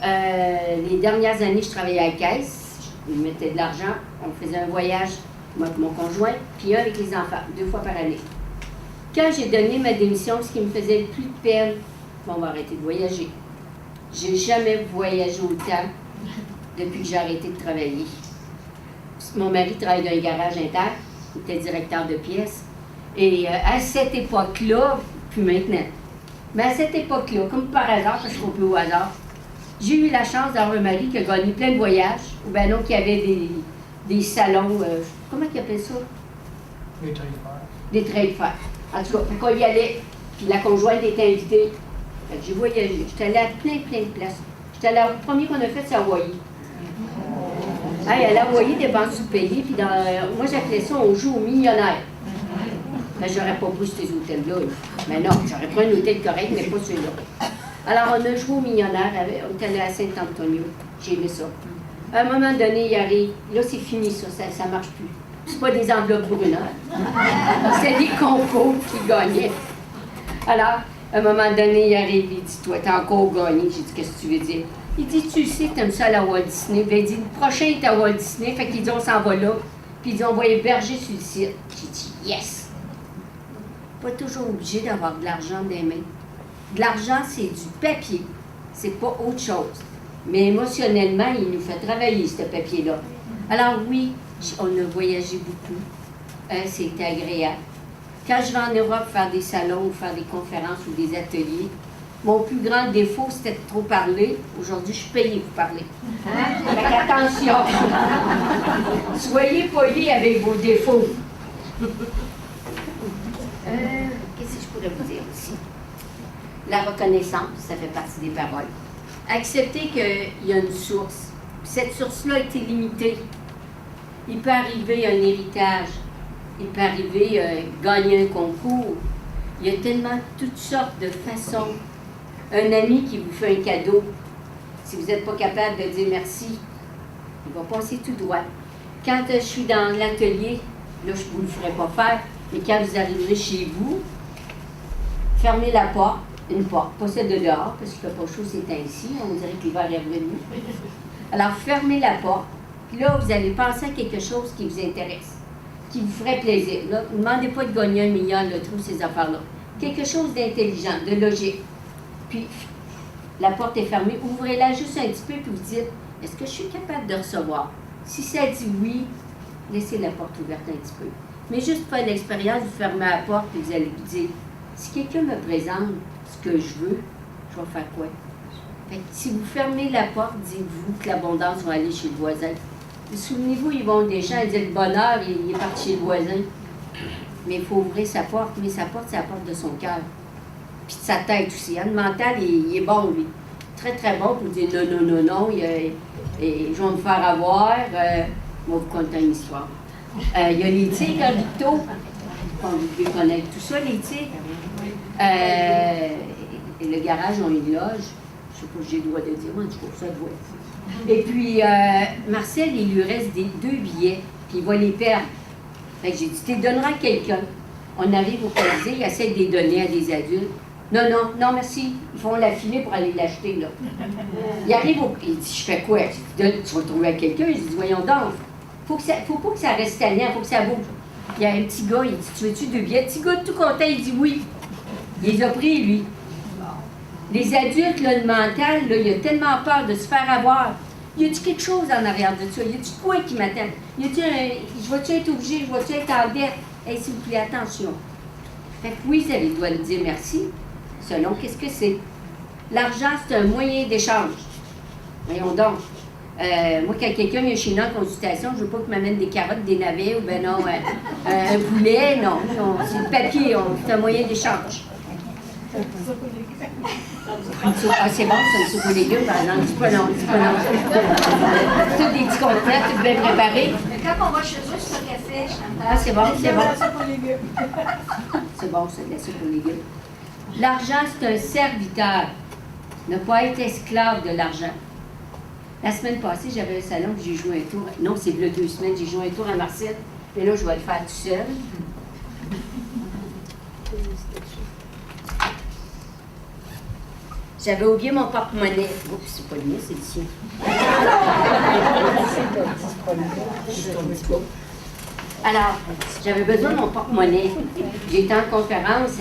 Les dernières années, je travaillais à la caisse. Je mettais de l'argent. On faisait un voyage, moi avec mon conjoint, puis un avec les enfants, 2 fois par année. Quand j'ai donné ma démission, ce qui me faisait le plus de peine, bon, on va arrêter de voyager. J'ai jamais voyagé autant depuis que j'ai arrêté de travailler. Mon mari travaille dans un garage inter, il était directeur de pièces. Et à cette époque-là, puis maintenant, mais à cette époque-là, comme par hasard, parce qu'on peut au hasard, j'ai eu la chance d'avoir un mari qui a gagné plein de voyages, ou bien non, qui avait des salons, comment ils appellent ça? Les trade fairs. Des trade fairs. En tout cas, quand il y allait, puis la conjointe était invitée, fait que j'ai voyagé. J'étais allée à plein de places. J'étais allée, le premier qu'on a fait, c'est Hawaï. Hey, à l'Hawaï, dépenses sous-payées, puis moi j'appelais ça, on joue au millionnaire. Ben, j'aurais pas pris ces hôtels-là. Mais non, j'aurais pris un hôtel correct, mais pas celui-là. Alors, on a joué au millionnaire, on est allé à Saint-Antonio. J'ai aimé ça. À un moment donné, il arrive, là c'est fini ça marche plus. C'est pas des enveloppes brunes, c'est des concours qui gagnaient. Alors, à un moment donné, il arrive, il dit, toi, t'as encore gagné. J'ai dit, qu'est-ce que tu veux dire? Il dit, tu sais, t'aimes ça à la Walt Disney. Ben, il dit, le prochain est à Walt Disney. Fait qu'il dit, on s'en va là. Puis il dit, on va héberger sur le site. J'ai dit, yes! Pas toujours obligé d'avoir de l'argent des mains. De l'argent, c'est du papier. C'est pas autre chose. Mais émotionnellement, il nous fait travailler, ce papier-là. Alors oui, on a voyagé beaucoup. C'était agréable. Quand je vais en Europe faire des salons ou faire des conférences ou des ateliers, mon plus grand défaut, c'était de trop parler. Aujourd'hui, je suis payée pour parler. Donc attention! Soyez polis avec vos défauts. Qu'est-ce que je pourrais vous dire aussi? La reconnaissance, ça fait partie des paroles. Accepter qu'il y a une source. Cette source-là est illimitée. Il peut arriver un héritage. Il peut arriver gagner un concours. Il y a tellement toutes sortes de façons. Un ami qui vous fait un cadeau, si vous n'êtes pas capable de dire merci, il va passer tout droit. Quand je suis dans l'atelier, là, je ne vous le ferai pas faire, mais quand vous arriverez chez vous, fermez la porte, une porte, pas celle de dehors, parce qu'il ne fait pas chaud, c'est ainsi, on dirait que l'hiver est revenu. Alors, fermez la porte. Puis là, vous allez penser à quelque chose qui vous intéresse, qui vous ferait plaisir. Là, ne demandez pas de gagner 1 million, là, trouve ces affaires-là. Quelque chose d'intelligent, de logique. Puis, la porte est fermée. Ouvrez-la juste un petit peu, puis vous dites, est-ce que je suis capable de recevoir? Si ça dit oui, laissez la porte ouverte un petit peu. Mais juste faire l'expérience, vous fermez la porte, puis vous allez vous dire, si quelqu'un me présente ce que je veux, je vais faire quoi? Fait que si vous fermez la porte, dites-vous que l'abondance va aller chez le voisin. Souvenez-vous, Yvon Deschamps, elle dit le bonheur, il est parti chez le voisin. Mais il faut ouvrir sa porte, mais sa porte, c'est la porte de son cœur. Puis de sa tête aussi. Hein? Le mental, il est bon, lui. Très, très bon pour dire non, non, non, non, je vais me faire avoir. Moi, vous conter une histoire. Il y a les tigres à Victo. Vous devez connaître tout ça, les tigres. Et le garage, on une loge. Je ne sais pas si j'ai le droit de dire, moi, je trouve ça doit être. Et puis, Marcel, il lui reste 2 billets, puis il va les perdre. Fait que j'ai dit, tu les donneras à quelqu'un. On arrive au Colisée, il essaie de les donner à des adultes. Non, non, non, merci. Ils font la filée pour aller l'acheter, là. Il arrive il dit, je fais quoi? Tu vas trouver à quelqu'un? Je dis, voyons donc. Faut pas que ça reste stagnant, faut que ça bouge. Il y a un petit gars, il dit, tu veux-tu 2 billets? Le petit gars, tout content, il dit oui. Il les a pris, lui. Les adultes, là, le mental, là, il a tellement peur de se faire avoir. Y a-t-il quelque chose en arrière de ça? Y a-t-il quoi qui m'attend? Y a-t-il je vais-tu être obligé? Je vais-tu être en dette? Hey, s'il vous plaît, attention. Fait que oui, vous avez le droit de dire merci, selon qu'est-ce que c'est. L'argent, c'est un moyen d'échange. Voyons donc. Moi, quand quelqu'un vient chez nous en consultation, je ne veux pas qu'il m'amène des carottes, des navets, ou ben non, un poulet, non. C'est le papier, c'est un moyen d'échange. Ah, c'est bon, c'est une soupe aux légumes, par exemple. Dis pas non, dis pas non. Tous des petits complets, tout bien préparés. Mais quand on va chez eux, c'est ça qu'elle fait, Chantal. Ah, c'est bon, c'est bon. La soupe aux légumes. C'est bon, c'est de la soupe aux légumes. L'argent, c'est un serviteur. Ne pas être esclave de l'argent. La semaine passée, j'avais un salon, j'ai joué un tour. Non, c'est le 2 semaines, j'ai joué un tour à Marseille. Et là, je vais le faire tout seul. J'avais oublié mon porte-monnaie. Oups, c'est pas le mien, c'est le sien. Alors, j'avais besoin de mon porte-monnaie. J'étais en conférence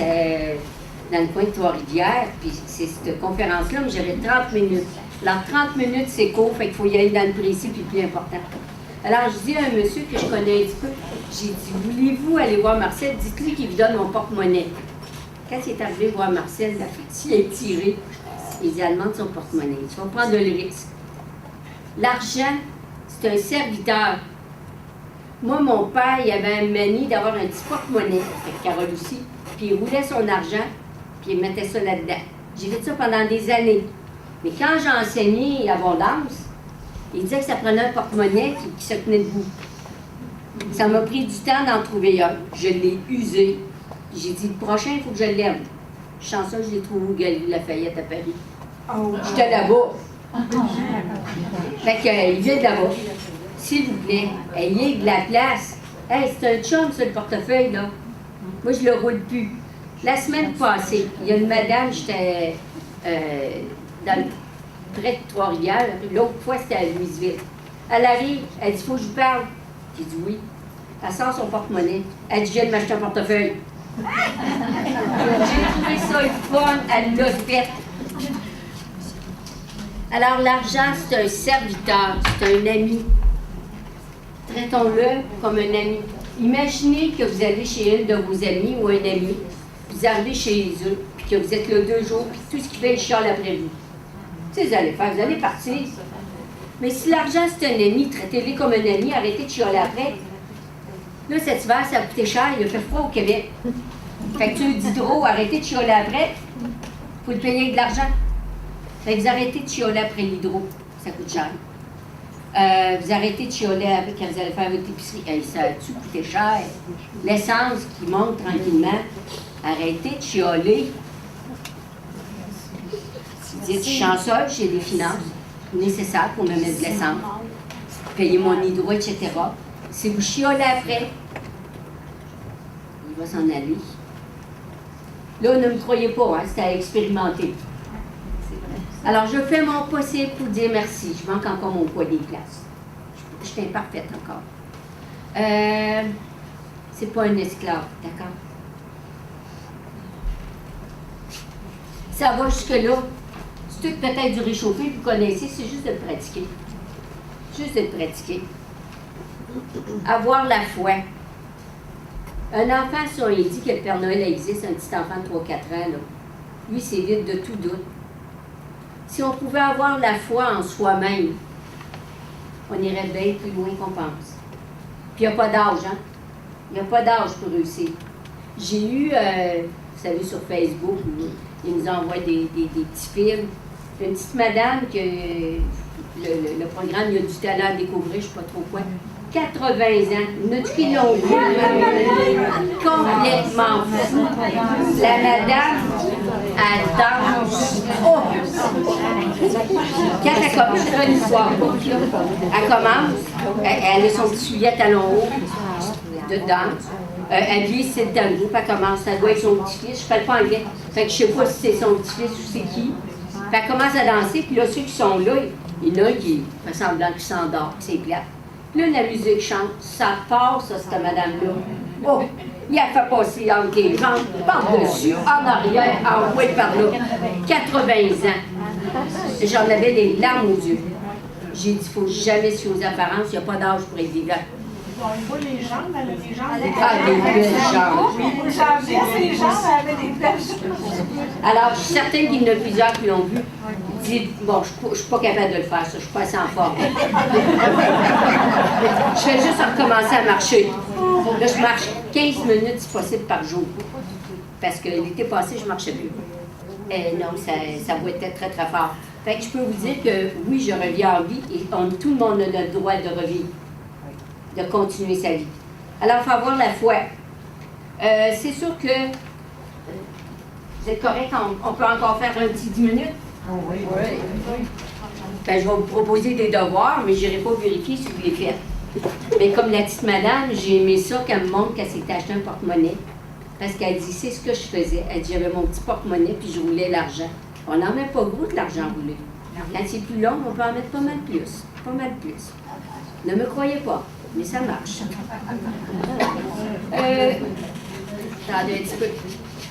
dans le coin de Trois-Rivières, puis c'est cette conférence-là, mais j'avais 30 minutes. Alors, 30 minutes, c'est court, fait qu'il faut y aller dans le précis, puis plus important. Alors, je dis à un monsieur que je connais un petit peu, j'ai dit, voulez-vous aller voir Marcel? Dites-lui qu'il vous donne mon porte-monnaie. Quand il est arrivé voir Marcel, la fille est tirée. Il dit, elle demande son porte-monnaie. Tu vas prendre le risque. L'argent, c'est un serviteur. Moi, mon père, il avait un manie d'avoir un petit porte-monnaie, avec Carole aussi, puis il roulait son argent, puis il mettait ça là-dedans. J'ai fait ça pendant des années. Mais quand j'ai enseigné l'abondance, il disait que ça prenait un porte-monnaie qui se tenait debout. Ça m'a pris du temps d'en trouver un. Je l'ai usé. J'ai dit, le prochain, il faut que je l'aime. Je suis chanceuse, je l'ai trouvé au Galerie Lafayette à Paris. Oh. J'étais là-bas. Fait qu'il vient de là-bas. S'il vous plaît, ayez de la place. Hey, c'est un chum, ça, le portefeuille, là. Moi, je le roule plus. La semaine passée, il y a une madame, j'étais près de Trois-Rivières. L'autre fois, c'était à Louisville. Elle arrive, elle dit, faut que je vous parle. J'ai dit oui. Elle sort son porte-monnaie. Elle dit, je viens de m'acheter un portefeuille. J'ai trouvé ça le fun, elle l'a fait. Alors, l'argent, c'est un serviteur, c'est un ami. Traitons-le comme un ami. Imaginez que vous allez chez un de vos amis ou un ami, vous arrivez chez eux, puis que vous êtes là 2 jours, puis tout ce qu'il fait, il chiale après vous. Tu sais, vous allez faire, vous allez partir. Mais si l'argent, c'est un ami, traitez-le comme un ami, arrêtez de chialer après. Là, cet hiver, ça a coûté cher, il a fait froid au Québec. Fait que tu dis trop, arrêtez de chialer après, il faut le payer avec de l'argent. Fait que vous arrêtez de chialer après l'hydro, ça coûte cher. Vous arrêtez de chialer avec quand vous allez faire votre épicerie. Hey, ça a-tu coûté cher? L'essence qui monte tranquillement, arrêtez de chialer. Vous dites, je suis chanceuse, j'ai des finances nécessaires pour me mettre de l'essence, payer mon hydro, etc. Si vous chiolez après, il va s'en aller. Là, ne me croyez pas, hein, c'est à expérimenter. Alors, je fais mon possible pour dire merci. Je manque encore mon poids des glaces. Je suis imparfaite encore. C'est pas un esclave, d'accord? Ça va jusque-là. C'est tout peut-être du réchauffé, vous connaissez, c'est juste de pratiquer. Juste de pratiquer. Avoir la foi. Un enfant, si on lui dit que le Père Noël existe, un petit enfant de 3-4 ans, là, lui, c'est vide de tout doute. Si on pouvait avoir la foi en soi-même, on irait bien plus loin qu'on pense. Puis il n'y a pas d'âge, hein? Il n'y a pas d'âge pour réussir. J'ai eu, vous savez, sur Facebook, ils nous envoient des petits films. Une petite madame que le programme, il y a du talent à découvrir, je ne sais pas trop quoi. 80 ans, notre qui l'ont vu, complètement fou. La madame, elle danse. Oh! Quand elle commence, je fais une histoire courte, là. Elle commence, elle a son petit soulier à talons hauts de danse. Elle vit ici dans le groupe, elle commence, ça doit être son petit-fils, je ne parle pas anglais. Fait que je ne sais pas si c'est son petit-fils ou c'est qui. Fait elle commence à danser, puis là, ceux qui sont là, il y en a un qui fait semblant qu'il s'endort, que c'est plate. Là, la musique chante, ça passe, ça, cette madame-là. Oh! Il a fait passer entre les jambes, par-dessus, en arrière, en haut et par là. 80 ans. J'en avais des larmes aux yeux. J'ai dit, il ne faut jamais se fier aux apparences, il n'y a pas d'âge pour être vivant. On voit les jambes, elle a des jambes. Ah, des belles jambes. Les jambes, les jambes, elle avait des belles jambes. Alors, je suis certaine qu'il y en a plusieurs qui l'ont vu. Dites, bon, je ne suis pas capable de le faire, ça, je ne suis pas assez en forme. Je fais juste recommencer à marcher. Là, je marche 15 minutes, si possible, par jour. Parce que l'été passé, je ne marchais plus. Non, ça va être très, très fort. Fait que je peux vous dire que oui, je reviens en vie et tout le monde a le droit de revivre, de continuer sa vie. Alors, il faut avoir la foi. C'est sûr que vous êtes correct, on peut encore faire un petit 10 minutes? Oui. Ben, je vais vous proposer des devoirs, mais je n'irai pas vérifier si vous les faites. Mais comme la petite madame, j'ai aimé ça qu'elle me montre qu'elle s'est acheté un porte-monnaie. Parce qu'elle dit, c'est ce que je faisais. Elle dit, j'avais mon petit porte-monnaie, puis je roulais l'argent. On n'en met pas gros de l'argent roulé. Quand c'est plus long, on peut en mettre pas mal plus. Pas mal plus. Ne me croyez pas, mais ça marche. Attendez un petit peu.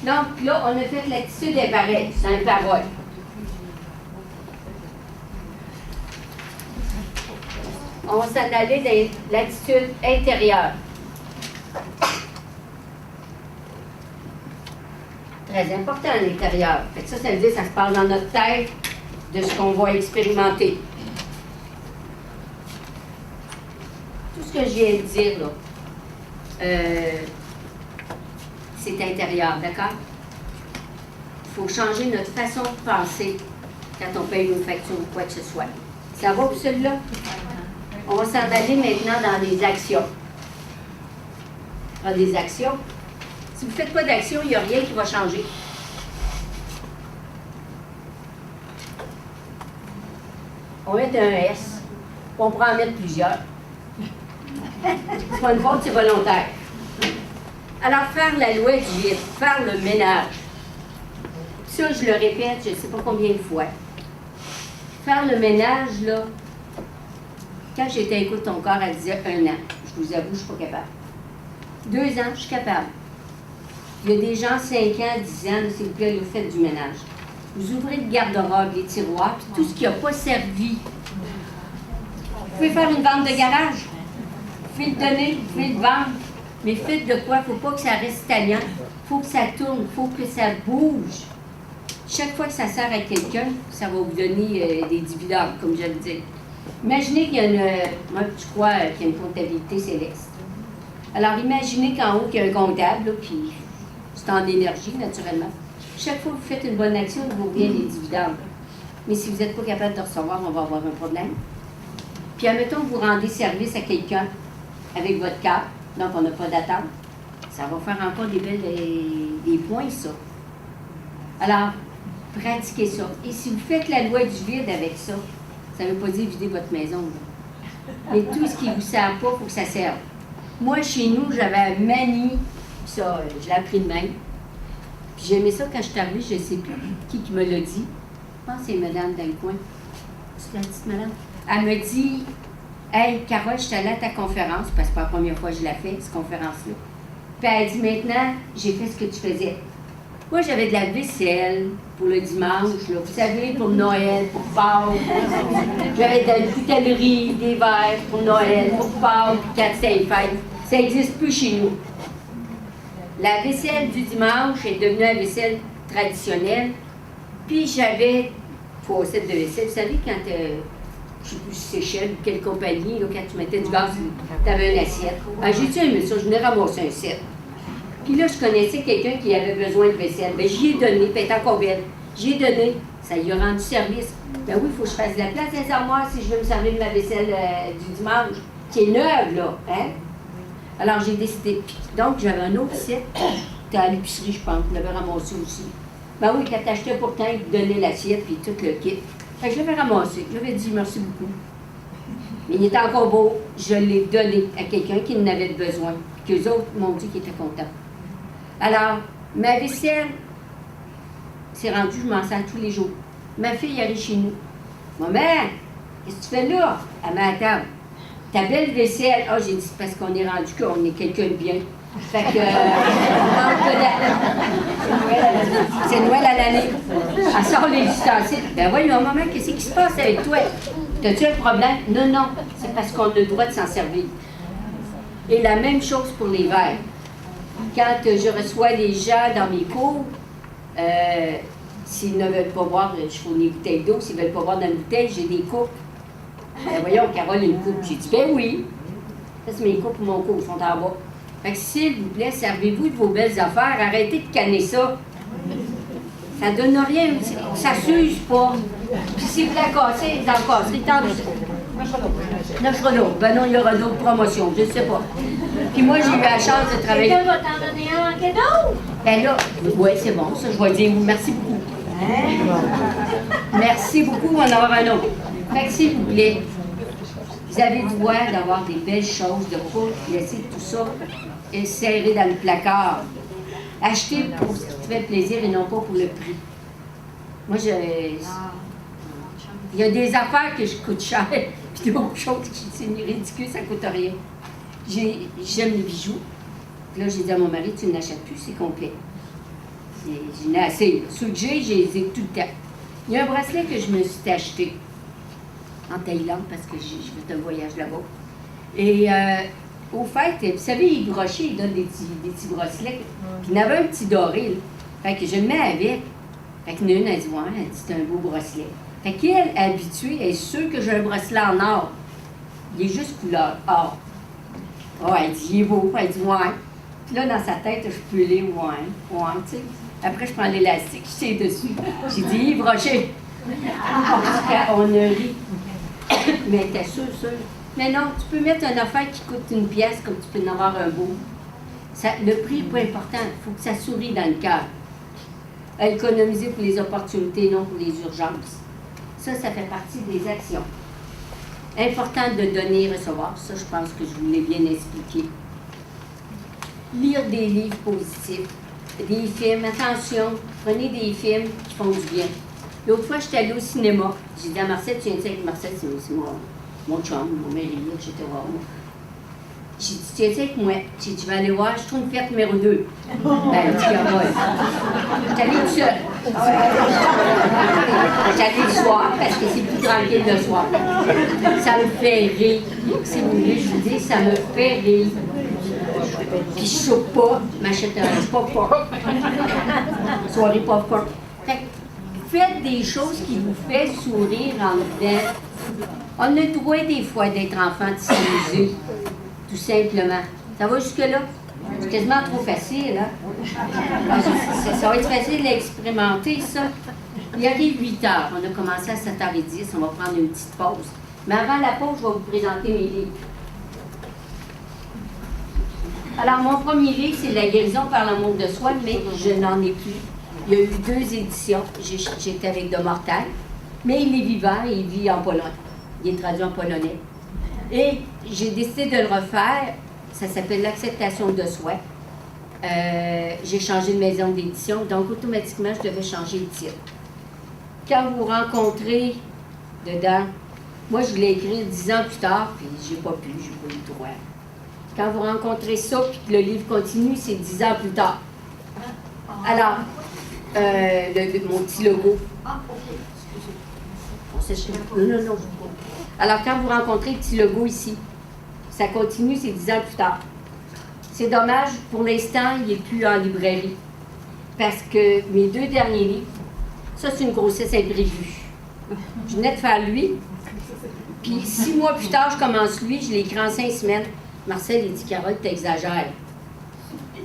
Donc là, on a fait l'attitude des pareils, dans les paroles. On va s'en aller dans l'attitude intérieure. Très important à l'intérieur. Ça veut dire que ça se passe dans notre tête de ce qu'on va expérimenter. Tout ce que je viens de dire, là, c'est intérieur, d'accord? Il faut changer notre façon de penser quand on paye une facture ou quoi que ce soit. Ça va pour celui-là? On va s'en aller maintenant dans les actions. Dans des actions. Si vous ne faites pas d'action, il n'y a rien qui va changer. On va mettre un S. On pourra en mettre plusieurs. C'est pas une faute, c'est volontaire. Alors, faire la loi du vide, faire le ménage. Ça, je le répète, je ne sais pas combien de fois. Faire le ménage, là, quand j'étais à Écoute ton corps, elle disait 1 an. Je vous avoue, je ne suis pas capable. 2 ans, je suis capable. Il y a des gens, 5 ans, 10 ans, s'il vous plaît, vous faites du ménage. Vous ouvrez le garde-robe, les tiroirs, puis tout ce qui n'a pas servi. Vous pouvez faire une vente de garage. Vous pouvez le donner, vous pouvez le vendre. Mais faites de quoi? Il ne faut pas que ça reste stagnant. Il faut que ça tourne, il faut que ça bouge. Chaque fois que ça sert à quelqu'un, ça va vous donner des dividendes, comme je le dis. Imaginez qu'il y a moi, je crois qu'il y a une comptabilité céleste. Alors, imaginez qu'en haut, il y a un comptable, là, puis c'est en énergie, naturellement. Chaque fois que vous faites une bonne action, il vous revient des dividendes. Mais si vous n'êtes pas capable de recevoir, on va avoir un problème. Puis, admettons que vous rendez service à quelqu'un avec votre carte, donc on n'a pas d'attente. Ça va faire encore des points, ça. Alors, pratiquez ça. Et si vous faites la loi du vide avec ça, ça ne veut pas dire vider votre maison. Là. Mais tout ce qui ne vous sert pas, il faut que ça serve. Moi, chez nous, j'avais un manie, puis ça, je l'ai appris de même. Puis j'aimais ça quand je suis arrivée, je ne sais plus qui me l'a dit. je pense que c'est madame dans le coin. C'est la petite madame. Elle me dit, hey, Carole, je suis allée à ta conférence, parce que c'est pas la première fois que je la fais, cette conférence-là. Puis elle dit, maintenant, j'ai fait ce que tu faisais. Moi, j'avais de la vaisselle pour le dimanche, là, vous savez, pour Noël, pour Pâques. J'avais de la coutellerie, des verres pour Noël, pour Pâques, puis quand c'était les fêtes. Ça n'existe plus chez nous. La vaisselle du dimanche est devenue la vaisselle traditionnelle. Puis j'avais fossette de vaisselle. Vous savez, quand je sais plus si c'est Shell ou quelle compagnie, là, quand tu mettais du gaz, tu avais une assiette. Ah, j'ai-tu aimé ça? Je venais ramasser un set. Puis là, je connaissais quelqu'un qui avait besoin de vaisselle. Bien, j'y ai donné, puis elle est encore belle. J'y ai donné, ça lui a rendu service. Ben oui, il faut que je fasse de la place dans les armoires si je veux me servir de ma vaisselle du dimanche, qui est neuve, là. Hein? Alors, j'ai décidé. Donc, j'avais un autre set. C'était à l'épicerie, je pense. Je l'avais ramassé aussi. Ben oui, quand t'achetais pourtant, il te donnait l'assiette, puis tout le kit. Fait que je l'avais ramassé. Je lui avais dit merci beaucoup. Mais il était encore beau. Je l'ai donné à quelqu'un qui en avait besoin. Puis qu'eux autres m'ont dit qu'ils étaient contents. Alors, ma vaisselle, c'est rendu, je m'en sers tous les jours. Ma fille arrive chez nous. Maman, qu'est-ce que tu fais là? Elle met à la table. Ta belle vaisselle. Ah, j'ai dit, c'est parce qu'on est rendu qu'on est quelqu'un de bien. Fait que, c'est Noël à l'année. Elle sort les ustensiles. Ben voyons, maman, qu'est-ce qui se passe avec toi? T'as-tu un problème? Non, non, c'est parce qu'on a le droit de s'en servir. Et la même chose pour les verres. Quand je reçois les gens dans mes cours, s'ils ne veulent pas boire, je fournis une bouteille d'eau, s'ils ne veulent pas boire dans une bouteille, j'ai des coupes. Ben voyons, Carole, une coupe. J'ai dit, ben oui. Ça, c'est mes coupes pour mon cours, ils sont en bas. Fait que s'il vous plaît, servez-vous de vos belles affaires, arrêtez de canner ça. Ça donne rien, ça s'use pas. Puis si vous la cassez, vous en casserez tant de 9 renaud. Ben non, il y aura d'autres promotions, je ne sais pas. Puis moi, j'ai eu la chance de travailler. Quelqu'un va t'en donner un en cadeau? Ben là, oui, c'est bon, ça, je vais dire merci beaucoup. Merci beaucoup, on va en avoir un autre. Fait que s'il vous plaît, vous avez le droit d'avoir des belles choses, de ne pas laisser tout ça serré dans le placard. Achetez pour ce qui te fait plaisir et non pas pour le prix. Moi, il y a des affaires que je coûte cher, puis d'autres choses qui c'est ridicule, ça ne coûte rien. J'aime les bijoux. Là, j'ai dit à mon mari, tu n'achètes plus, c'est complet. J'en ai assez. Ceux que j'ai, je les ai tout le temps. Il y a un bracelet que je me suis acheté en Thaïlande parce que j'ai fait un voyage là-bas. Et au fait, vous savez, Yves Rocher, il donne des petits bracelets. Puis il y en avait un petit doré. Là. Fait que je le mets avec. Fait que une, elle dit, ouais, elle dit, c'est un beau bracelet. Fait qu'elle, habituée, elle est sûre que j'ai un bracelet en or. Il est juste couleur or. Oh, elle dit, il est beau. Elle dit, ouais. Puis là, dans sa tête, je peux lire, ouais, tu sais. Après, je prends l'élastique, je tire dessus. J'ai dit, Yves Rocher. On a ri. Mais t'es sûr. Mais non, tu peux mettre une affaire qui coûte une pièce comme tu peux en avoir un beau. Le prix n'est pas important. Il faut que ça sourie dans le cœur. Économiser pour les opportunités, non pour les urgences. Ça fait partie des actions. Important de donner et recevoir. Ça, je pense que je vous l'ai bien expliqué. Lire des livres positifs. Des films. Attention, prenez des films qui font du bien. L'autre fois, j'étais allée au cinéma. J'ai dit à Marcel, tu viens de dire avec Marcel, c'est mon chum, mon mari, etc. J'ai dit, tu viens avec moi. J'ai dit, tu vas aller voir, je trouve une fête numéro 2. Ben, elle dit, ah ouais. J'étais allée tout seul. J'étais allée le soir, parce que c'est plus tranquille le soir. Ça me fait rire. Si vous voulez, je vous dis, ça me fait rire. Puis je soupe pas, m'achète un popcorn. Soirée popcorn. Faites des choses qui vous font sourire en dedans. On a le droit des fois d'être enfant, de s'amuser, tout simplement. Ça va jusque-là? C'est quasiment trop facile, hein? Ça va être facile à expérimenter, ça. Il arrive 8 h. On a commencé à 7h10. On va prendre une petite pause. Mais avant la pause, je vais vous présenter mes livres. Alors, mon premier livre, c'est La guérison par l'amour de soi, mais je n'en ai plus. Il y a eu 2 éditions. J'étais avec De Mortal. Mais il est vivant et il vit en Pologne. Il est traduit en polonais. Et j'ai décidé de le refaire. Ça s'appelle L'acceptation de soi. J'ai changé de maison d'édition, donc automatiquement, je devais changer le titre. quand vous rencontrez dedans, moi je voulais écrire 10 ans plus tard, puis j'ai pas eu le droit. Quand vous rencontrez ça, puis que le livre continue, c'est 10 ans plus tard. Alors, mon petit logo. Ah, ok. On s'échappe. Non. Alors, quand vous rencontrez le petit logo ici, ça continue, c'est 10 ans plus tard. C'est dommage, pour l'instant, il n'est plus en librairie. Parce que mes 2 derniers livres, ça, c'est une grossesse imprévue. Je venais de faire lui, puis 6 mois plus tard, je commence lui, je l'ai écrit en 5 semaines. Marcel, il dit, Carole, t'exagères.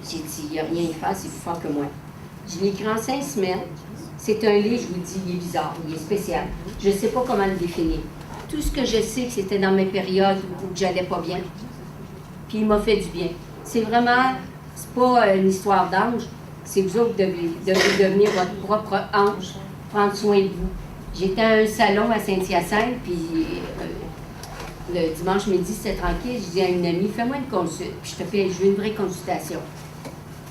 J'ai dit, il n'y a rien à faire, c'est plus fort que moi. Je l'ai écrit en 5 semaines. C'est un livre, je vous dis, il est bizarre, il est spécial. Je ne sais pas comment le définir. Tout ce que je sais, que c'était dans mes périodes où j'allais pas bien. Puis il m'a fait du bien. C'est vraiment, c'est pas une histoire d'ange, c'est vous autres qui devez devenir votre propre ange, prendre soin de vous. J'étais à un salon à Saint-Hyacinthe, puis le dimanche midi, c'était tranquille. Je dis à une amie, fais-moi une consulte, puis je veux une vraie consultation.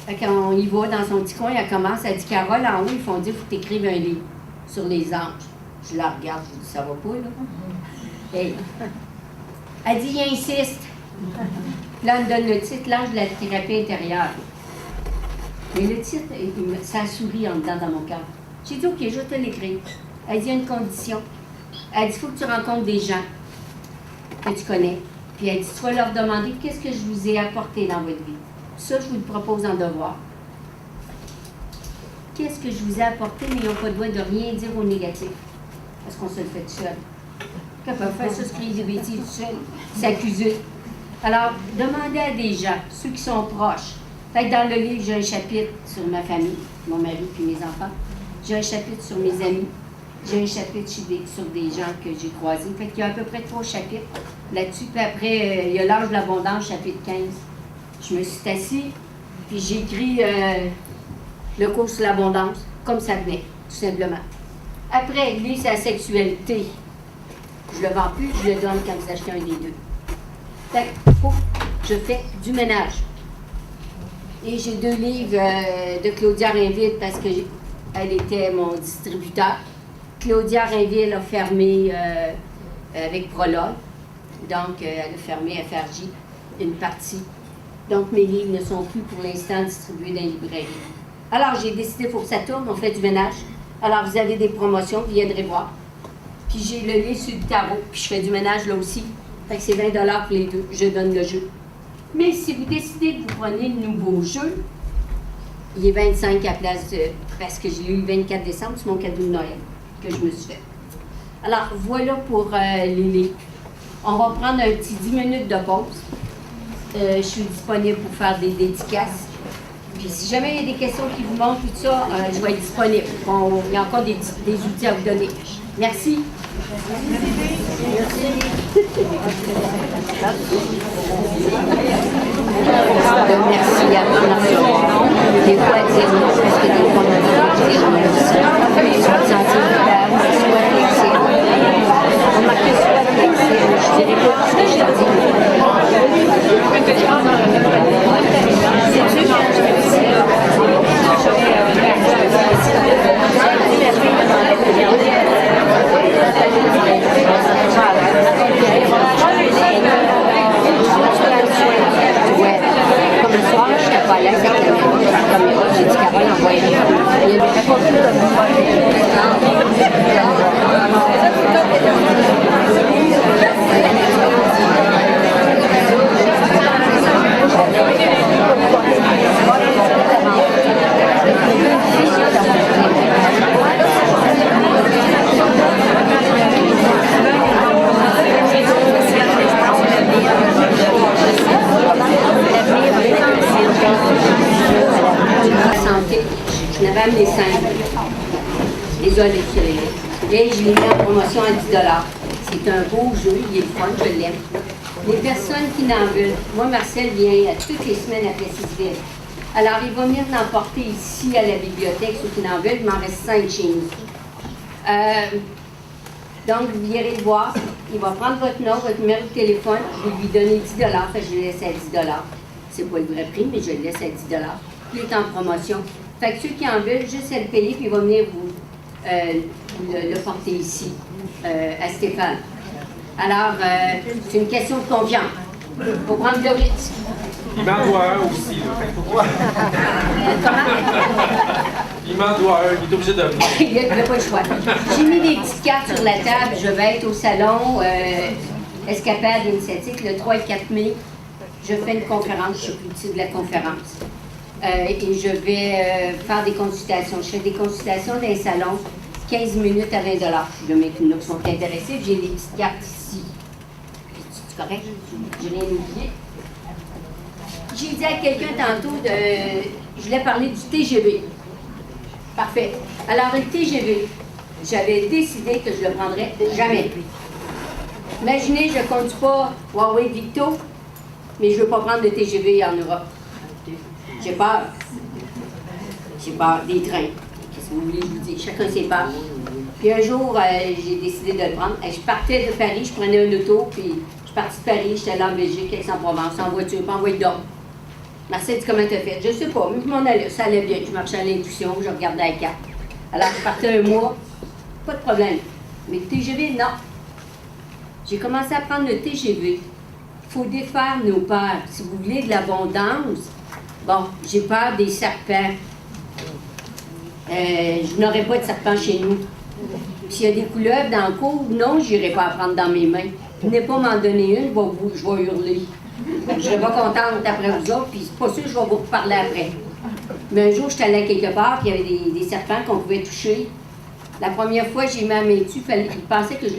Fait qu'on y va dans son petit coin, elle commence, elle dit, Carole, en haut, ils font dire, il faut que tu écrives un livre sur les anges. Je la regarde, je dis, ça va pas, là? Hey. Elle dit, il insiste. Puis là, elle me donne le titre, l'ange de la thérapie intérieure. Mais le titre, ça a souri en dedans dans mon cœur. J'ai dit, OK, je vais te l'écrire. Elle dit, il y a une condition. Elle dit, il faut que tu rencontres des gens que tu connais. Puis elle dit, tu vas leur demander, qu'est-ce que je vous ai apporté dans votre vie? Ça, je vous le propose en devoir. Qu'est-ce que je vous ai apporté, mais ils n'ont pas le droit de rien dire au négatif. Parce qu'on se le fait tout seul. Quand on fait ça, se crier des bêtises tout seul, s'accuser. Alors, demandez à des gens, ceux qui sont proches. Fait que dans le livre, j'ai un chapitre sur ma famille, mon mari puis mes enfants. J'ai un chapitre sur mes amis. J'ai un chapitre sur des gens que j'ai croisés. Fait qu'il y a à peu près 3 chapitres là-dessus. Puis après, il y a l'ange de l'abondance, chapitre 15. Je me suis assise, puis j'ai écrit le cours sur l'abondance, comme ça venait, tout simplement. Après, lui, c'est la sexualité. Je le vends plus, je le donne quand vous achetez un des 2. Fait que, je fais du ménage. Et j'ai 2 livres de Claudia Rainville parce qu'elle était mon distributeur. Claudia Rainville a fermé avec Prologue. Donc, elle a fermé FRJ, une partie. Donc, mes livres ne sont plus pour l'instant distribués dans les librairies. Alors, j'ai décidé, il faut que ça tourne, on fait du ménage. Alors, vous avez des promotions, vous viendrez voir. Puis, j'ai le livre sur le tarot, puis je fais du ménage là aussi. Fait que c'est 20 $ pour les 2, je donne le jeu. Mais si vous décidez que vous prenez le nouveau jeu, il est 25 à la place de... Parce que j'ai eu le 24 décembre, c'est mon cadeau de Noël que je me suis fait. Alors, voilà pour les livres. On va prendre un petit 10 minutes de pause. Je suis disponible pour faire des dédicaces. Puis si jamais il y a des questions qui vous manquent, tout ça, je vais être disponible. Il y a encore des outils à vous donner. Merci. Merci à vous. Des fois, dire non, parce que des fois, on a dire merci. On marque soit flexible. Je dirais pas ce que j'ai dit. Ouais, comme le soir, je n'étais pas là avec la caméra, j'ai dit Carole, envoyez-le. Il y avait pas je n'avais amené 5. Désolée, et je l'ai mis en promotion à 10 $. C'est un beau jeu, il est le fun, je l'aime. Les personnes qui n'en veulent, moi, Marcel vient toutes les semaines à Plessisville. Alors, il va venir l'emporter ici à la bibliothèque, ceux qui n'en veulent, il m'en reste 5 chez nous. Donc, vous irez le voir, il va prendre votre nom, votre numéro de téléphone, je vais lui donner 10 $, fait que je le laisse à 10 $. C'est pas le vrai prix, mais je le laisse à 10 $. Il est en promotion. Fait que ceux qui en veulent, juste à le payer, puis il va venir vous le porter ici, à Stéphane. Alors, c'est une question de confiance. Il faut prendre le risque. Il m'en doit un aussi. Comment? Il m'en doit un, il est obligé de venir. Il n'y a pas le choix. J'ai mis des petites cartes sur la table. Je vais être au salon Escapade Initiatique le 3 et 4 mai. Je fais une conférence, je suis plus petite de la conférence. Et je vais faire des consultations. Je fais des consultations dans les salons, 15 minutes à 20 $. Je mets qui sont intéressés. J'ai des petites cartes ici. C'est correct? Je n'ai rien oublié. J'ai dit à quelqu'un tantôt je voulais parler du TGV. Parfait. Alors, le TGV, j'avais décidé que je ne le prendrais jamais. Imaginez, je ne conduis pas Huawei Victo, mais je ne veux pas prendre le TGV en Europe. J'ai peur. J'ai peur des trains. Qu'est-ce que vous voulez que je vous dise? Chacun ses peurs. Puis un jour, j'ai décidé de le prendre. Je partais de Paris, je prenais un auto, puis je suis partie de Paris, j'étais allée en Belgique, Aix-en-Provence, en voiture, pas en voiture d'homme. Marcel dit comment t'as fait? Je sais pas, mais je m'en allais, ça allait bien. Je marchais à l'intuition, je regardais la carte. Alors, je partais un mois, pas de problème. Mais le TGV, non. J'ai commencé à prendre le TGV. Il faut défaire nos peurs. Si vous voulez de l'abondance, bon, j'ai peur des serpents. Je n'aurai pas de serpents chez nous. S'il y a des couleuvres dans le cours, non, je n'irai pas à prendre dans mes mains. Venez pas m'en donner une, je vais hurler. Je ne serai pas contente après vous autres, puis c'est pas sûr que je vais vous reparler après. Mais un jour, je suis allée quelque part, puis il y avait des serpents qu'on pouvait toucher. La première fois, j'ai mis ma main dessus, il pensait que je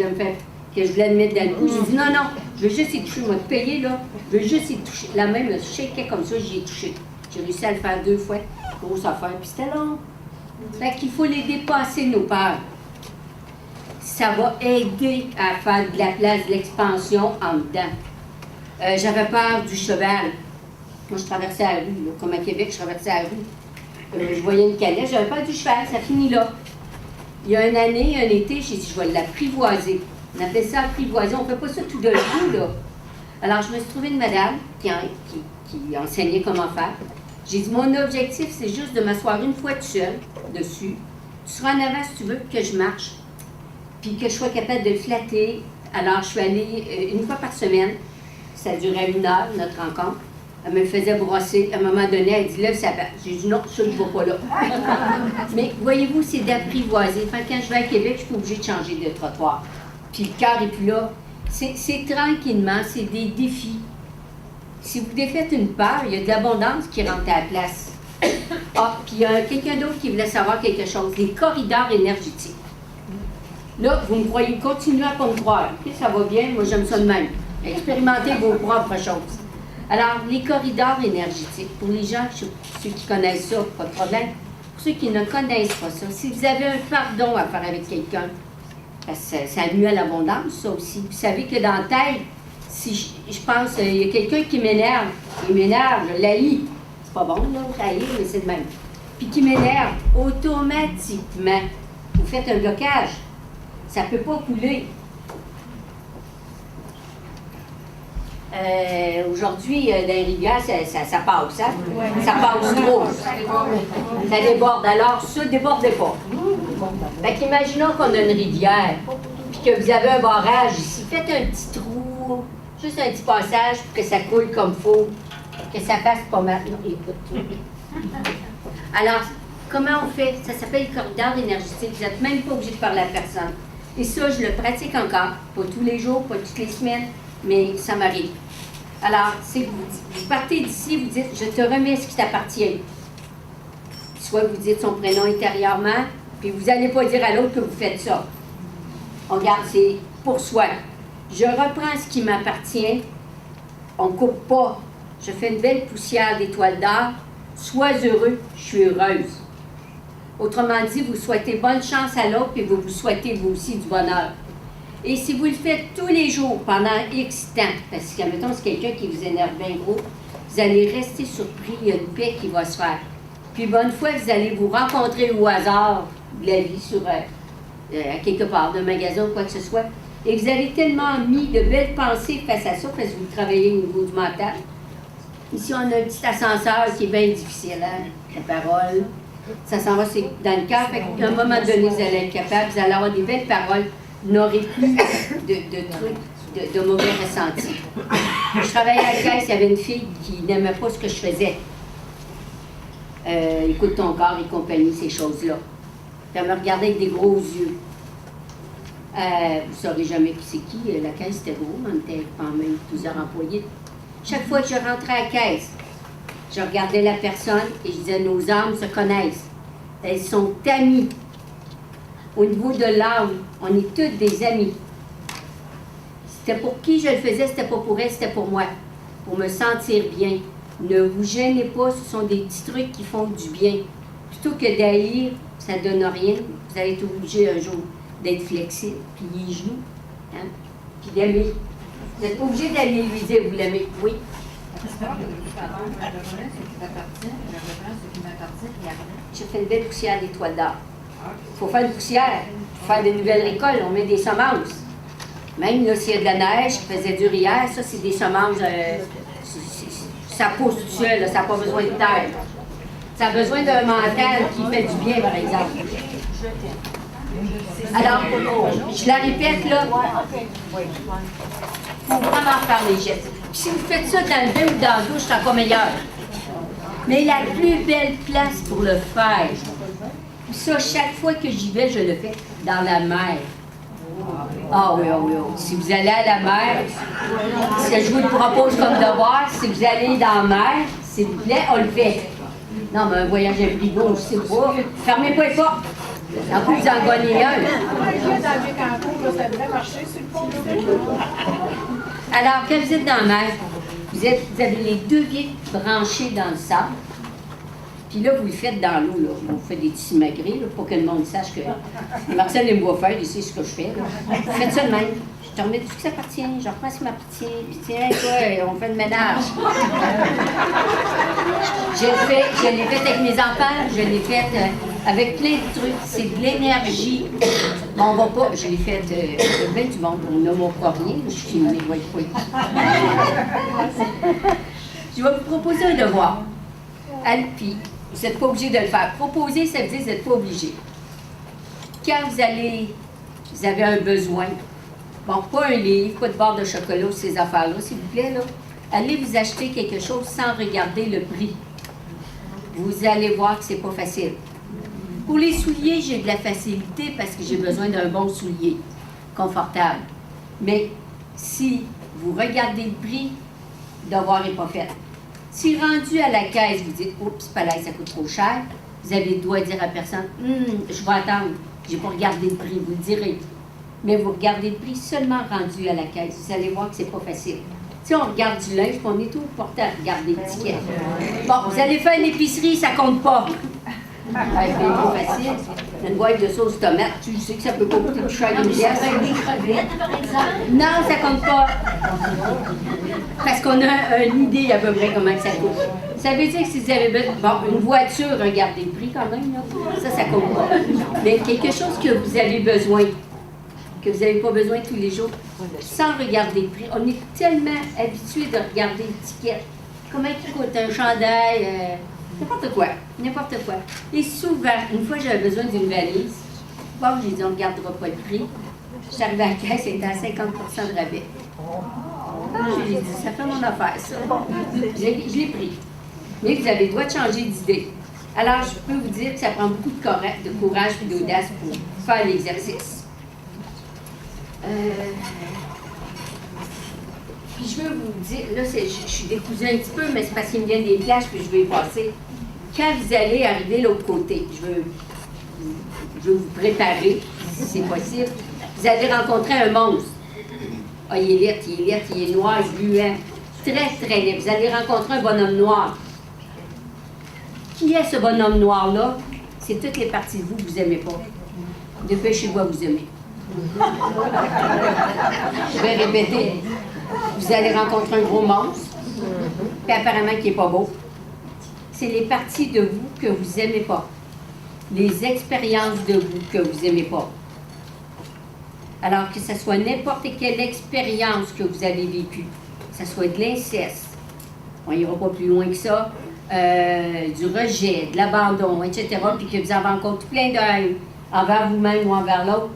voulais le mettre dans le cou. J'ai dit non, je veux juste y toucher, je vais te payer là. Je veux juste y toucher. La main me shakeait comme ça, j'y ai touché. J'ai réussi à le faire 2 fois. Grosse affaire, puis c'était long. Fait qu'il faut les dépasser, nos peurs. Ça va aider à faire de la place, de l'expansion en dedans. J'avais peur du cheval. Moi, je traversais la rue, là, comme à Québec, je traversais la rue. Je voyais une calèche, j'avais peur du cheval, ça finit là. Il y a une année, un été, j'ai dit, je vais l'apprivoiser. On appelle ça apprivoiser, on ne fait pas ça tout d'un coup, là. Alors, je me suis trouvée une madame qui enseignait comment faire. J'ai dit, mon objectif, c'est juste de m'asseoir une fois tout seul, dessus. Tu seras en avant si tu veux que je marche, puis que je sois capable de le flatter. Alors, je suis allée une fois par semaine. Ça durait 1 heure, notre rencontre. Elle me faisait brosser. À un moment donné, elle dit, lève sa patte. J'ai dit, non, ça, je ne vais pas là. Mais voyez-vous, c'est d'apprivoiser. Enfin, quand je vais à Québec, je suis pas obligée de changer de trottoir. Puis le cœur est plus là. C'est tranquillement, c'est des défis. Si vous défaites une peur, il y a de l'abondance qui rentre à la place. Ah, puis il y a quelqu'un d'autre qui voulait savoir quelque chose. Les corridors énergétiques. Là, vous me croyez, continuez à pas me croire. Okay, ça va bien, moi j'aime ça de même. Expérimentez vos propres choses. Alors, les corridors énergétiques, pour les gens, ceux qui connaissent ça, pas de problème. Pour ceux qui ne connaissent pas ça, si vous avez un pardon à faire avec quelqu'un, parce que ça nuit à l'abondance, ça aussi. Vous savez que dans la tête, si je pense, il y a quelqu'un qui m'énerve, je l'haïs. C'est pas bon, là, haïr, mais c'est le même. Puis qui m'énerve, automatiquement, vous faites un blocage. Ça ne peut pas couler. Aujourd'hui, dans les rivières, ça passe, hein? Ça passe trop. Ça déborde. Alors, ça ne débordez pas. Fait qu'imaginons qu'on a une rivière, puis que vous avez un barrage ici. Faites un petit trou, juste un petit passage pour que ça coule comme il faut, que ça fasse pas mal. Non, écoute. Alors, comment on fait? Ça s'appelle le corridor énergétique. Vous n'êtes même pas obligé de parler à personne. Et ça, je le pratique encore. Pas tous les jours, pas toutes les semaines, mais ça m'arrive. Alors, vous partez d'ici, vous dites, je te remets ce qui t'appartient. Soit vous dites son prénom intérieurement, puis vous n'allez pas dire à l'autre que vous faites ça. On garde, c'est pour soi. Je reprends ce qui m'appartient. On ne coupe pas. Je fais une belle poussière d'étoiles d'or. Sois heureux, je suis heureuse. Autrement dit, vous souhaitez bonne chance à l'autre et vous vous souhaitez vous aussi du bonheur. Et si vous le faites tous les jours pendant X temps, parce que, mettons, c'est quelqu'un qui vous énerve bien gros, vous allez rester surpris, il y a une paix qui va se faire. Puis, bonne fois, vous allez vous rencontrer au hasard de la vie sur à quelque part, d'un magasin ou quoi que ce soit, et vous avez tellement mis de belles pensées face à ça, parce que vous travaillez au niveau du mental. Ici, on a un petit ascenseur qui est bien difficile, hein, la parole. Ça s'en va dans le cœur. À un moment donné, vous allez être capable, vous allez avoir des belles paroles, vous n'aurez plus de trucs, de mauvais ressentis. Je travaillais à la caisse, il y avait une fille qui n'aimait pas ce que je faisais. Écoute ton corps et compagnie, ces choses-là. Puis elle me regardait avec des gros yeux. Vous ne saurez jamais qui c'est qui. La caisse, c'était gros, on était quand même plusieurs employés. Chaque fois que je rentrais à la caisse, je regardais la personne et je disais, nos âmes se connaissent. Elles sont amies. Au niveau de l'âme, on est toutes des amis. C'était pour qui je le faisais, c'était pas pour elle, c'était pour moi. Pour me sentir bien. Ne vous gênez pas, ce sont des petits trucs qui font du bien. Plutôt que d'haïr, ça ne donne rien. Vous allez être obligé un jour d'être flexible, plier les genoux, hein, puis d'aimer. Vous n'êtes pas obligé d'aller lui dire, vous l'aimez. Oui. J'ai fait une belle poussière d'étoiles d'or. Il faut faire une poussière, pour faire de nouvelles récoltes, on met des semences. Même là, s'il y a de la neige qui faisait dur hier, ça, c'est des semences, ça pousse tout seul, là, ça n'a pas besoin de terre. Ça a besoin d'un mental qui fait du bien, par exemple. Alors, je la répète, là, il faut vraiment faire les gestes. Puis si vous faites ça dans le bain ou dans la douche, c'est encore meilleur. Mais la plus belle place pour le faire, ça, chaque fois que j'y vais, je le fais dans la mer. Ah oui, ah oui, ah oui. Si vous allez à la mer, ce que je vous propose comme devoir, si vous allez dans la mer, s'il vous plaît, on le fait. Non, mais un voyage à frigo, je sais pas. Fermez pas les portes. En plus, vous en gagnez un. Alors, quand vous êtes dans la mer, vous avez les deux pieds branchés dans le sable. Puis là, vous le faites dans l'eau. Là. On fait des petits magrets là, pour que le monde sache que Marcel aime me faire, il sait ce que je fais. Là. Vous faites ça de même. Je te remets tout ce qui s'appartient, je reprends ce qui m'appartient, puis tiens, toi, on fait le ménage. Je l'ai fait avec mes enfants, je l'ai fait avec plein de trucs, c'est de l'énergie. Bon, on va pas, je l'ai fait avec plein du monde, on n'a mon rien, je suis filmée, oui. Je vais vous proposer un devoir. Puis, vous n'êtes pas obligé de le faire. Proposer, ça veut dire que vous n'êtes pas obligé. Quand vous avez un besoin, bon, pas un livre, pas de barre de chocolat, ces affaires-là, s'il vous plaît, là. Allez vous acheter quelque chose sans regarder le prix. Vous allez voir que c'est pas facile. Pour les souliers, j'ai de la facilité parce que j'ai besoin d'un bon soulier, confortable. Mais si vous regardez le prix, le devoir n'est pas fait. Si rendu à la caisse, vous dites « Oups, pas là, ça coûte trop cher », vous avez le droit de dire à personne « Je vais attendre, j'ai pas regardé le prix », vous le direz. Mais vous regardez le prix seulement rendu à la caisse. Vous allez voir que c'est pas facile. Si on regarde du linge, on est tout porté à regarder l'étiquette. Bon, vous allez faire une épicerie, ça compte pas. C'est pas facile. Une boîte de sauce tomate, tu sais que ça peut pas coûter plus cher qu'une pièce. Non, ça compte pas. Parce qu'on a une idée à peu près comment ça coûte. Ça veut dire que si vous avez une voiture, regardez le prix quand même, là. Ça compte pas. Mais quelque chose que vous avez besoin, que vous n'avez pas besoin tous les jours, sans regarder le prix. On est tellement habitué de regarder l'étiquette. Comment il coûte un chandail, n'importe quoi. Et souvent, une fois j'avais besoin d'une valise, bon, j'ai dit on ne regardera pas le prix. Je suis arrivée à la caisse, c'était à 50% de rabais. J'ai dit, ça fait mon affaire, ça. Je l'ai pris. Mais vous avez le droit de changer d'idée. Alors, je peux vous dire que ça prend beaucoup de courage et d'audace pour faire l'exercice. Puis je veux vous dire, là, je suis décousue un petit peu, mais c'est parce qu'il me vient des flashs, puis je vais y passer. Quand vous allez arriver de l'autre côté, je veux vous préparer, si c'est possible, vous allez rencontrer un monstre. Ah, il est laid, il est noir, gluant, très, très laid. Vous allez rencontrer un bonhomme noir. Qui est ce bonhomme noir-là? C'est toutes les parties de vous que vous n'aimez pas. Dépêchez-vous à vous aimer. Je vais répéter. Vous allez rencontrer un gros monstre, puis apparemment qui n'est pas beau. C'est les parties de vous que vous n'aimez pas. Les expériences de vous que vous n'aimez pas. Alors que ce soit n'importe quelle expérience que vous avez vécue, que ce soit de l'inceste, on n'ira pas plus loin que ça, du rejet, de l'abandon, etc., puis que vous avez encore tout plein de haine envers vous-même ou envers l'autre,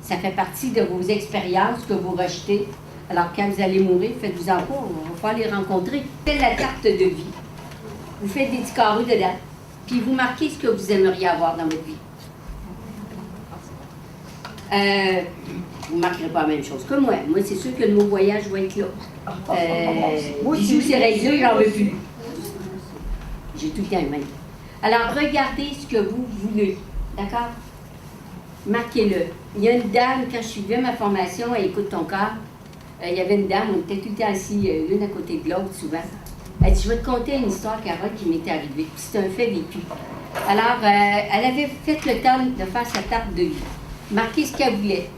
ça fait partie de vos expériences que vous rejetez. Alors, quand vous allez mourir, faites-vous en pas, on va falloir les rencontrer. Faites la carte de vie. Vous faites des petits carrés dedans, puis vous marquez ce que vous aimeriez avoir dans votre vie. Vous ne marquerez pas la même chose que moi. Moi, c'est sûr que le mot voyage va être là. Bijoux, c'est réglé, j'en veux plus. J'ai tout le temps le même. Alors, regardez ce que vous voulez. D'accord? Marquez-le. Il y a une dame, quand je suivais ma formation à Écoute ton corps, il y avait une dame, on était tout le temps assis l'une à côté de l'autre, souvent. Elle dit, je vais te conter une histoire, Carole, qui m'est arrivée. C'est un fait vécu. Alors, elle avait fait le temps de faire sa carte de vie. Marquer ce qu'elle voulait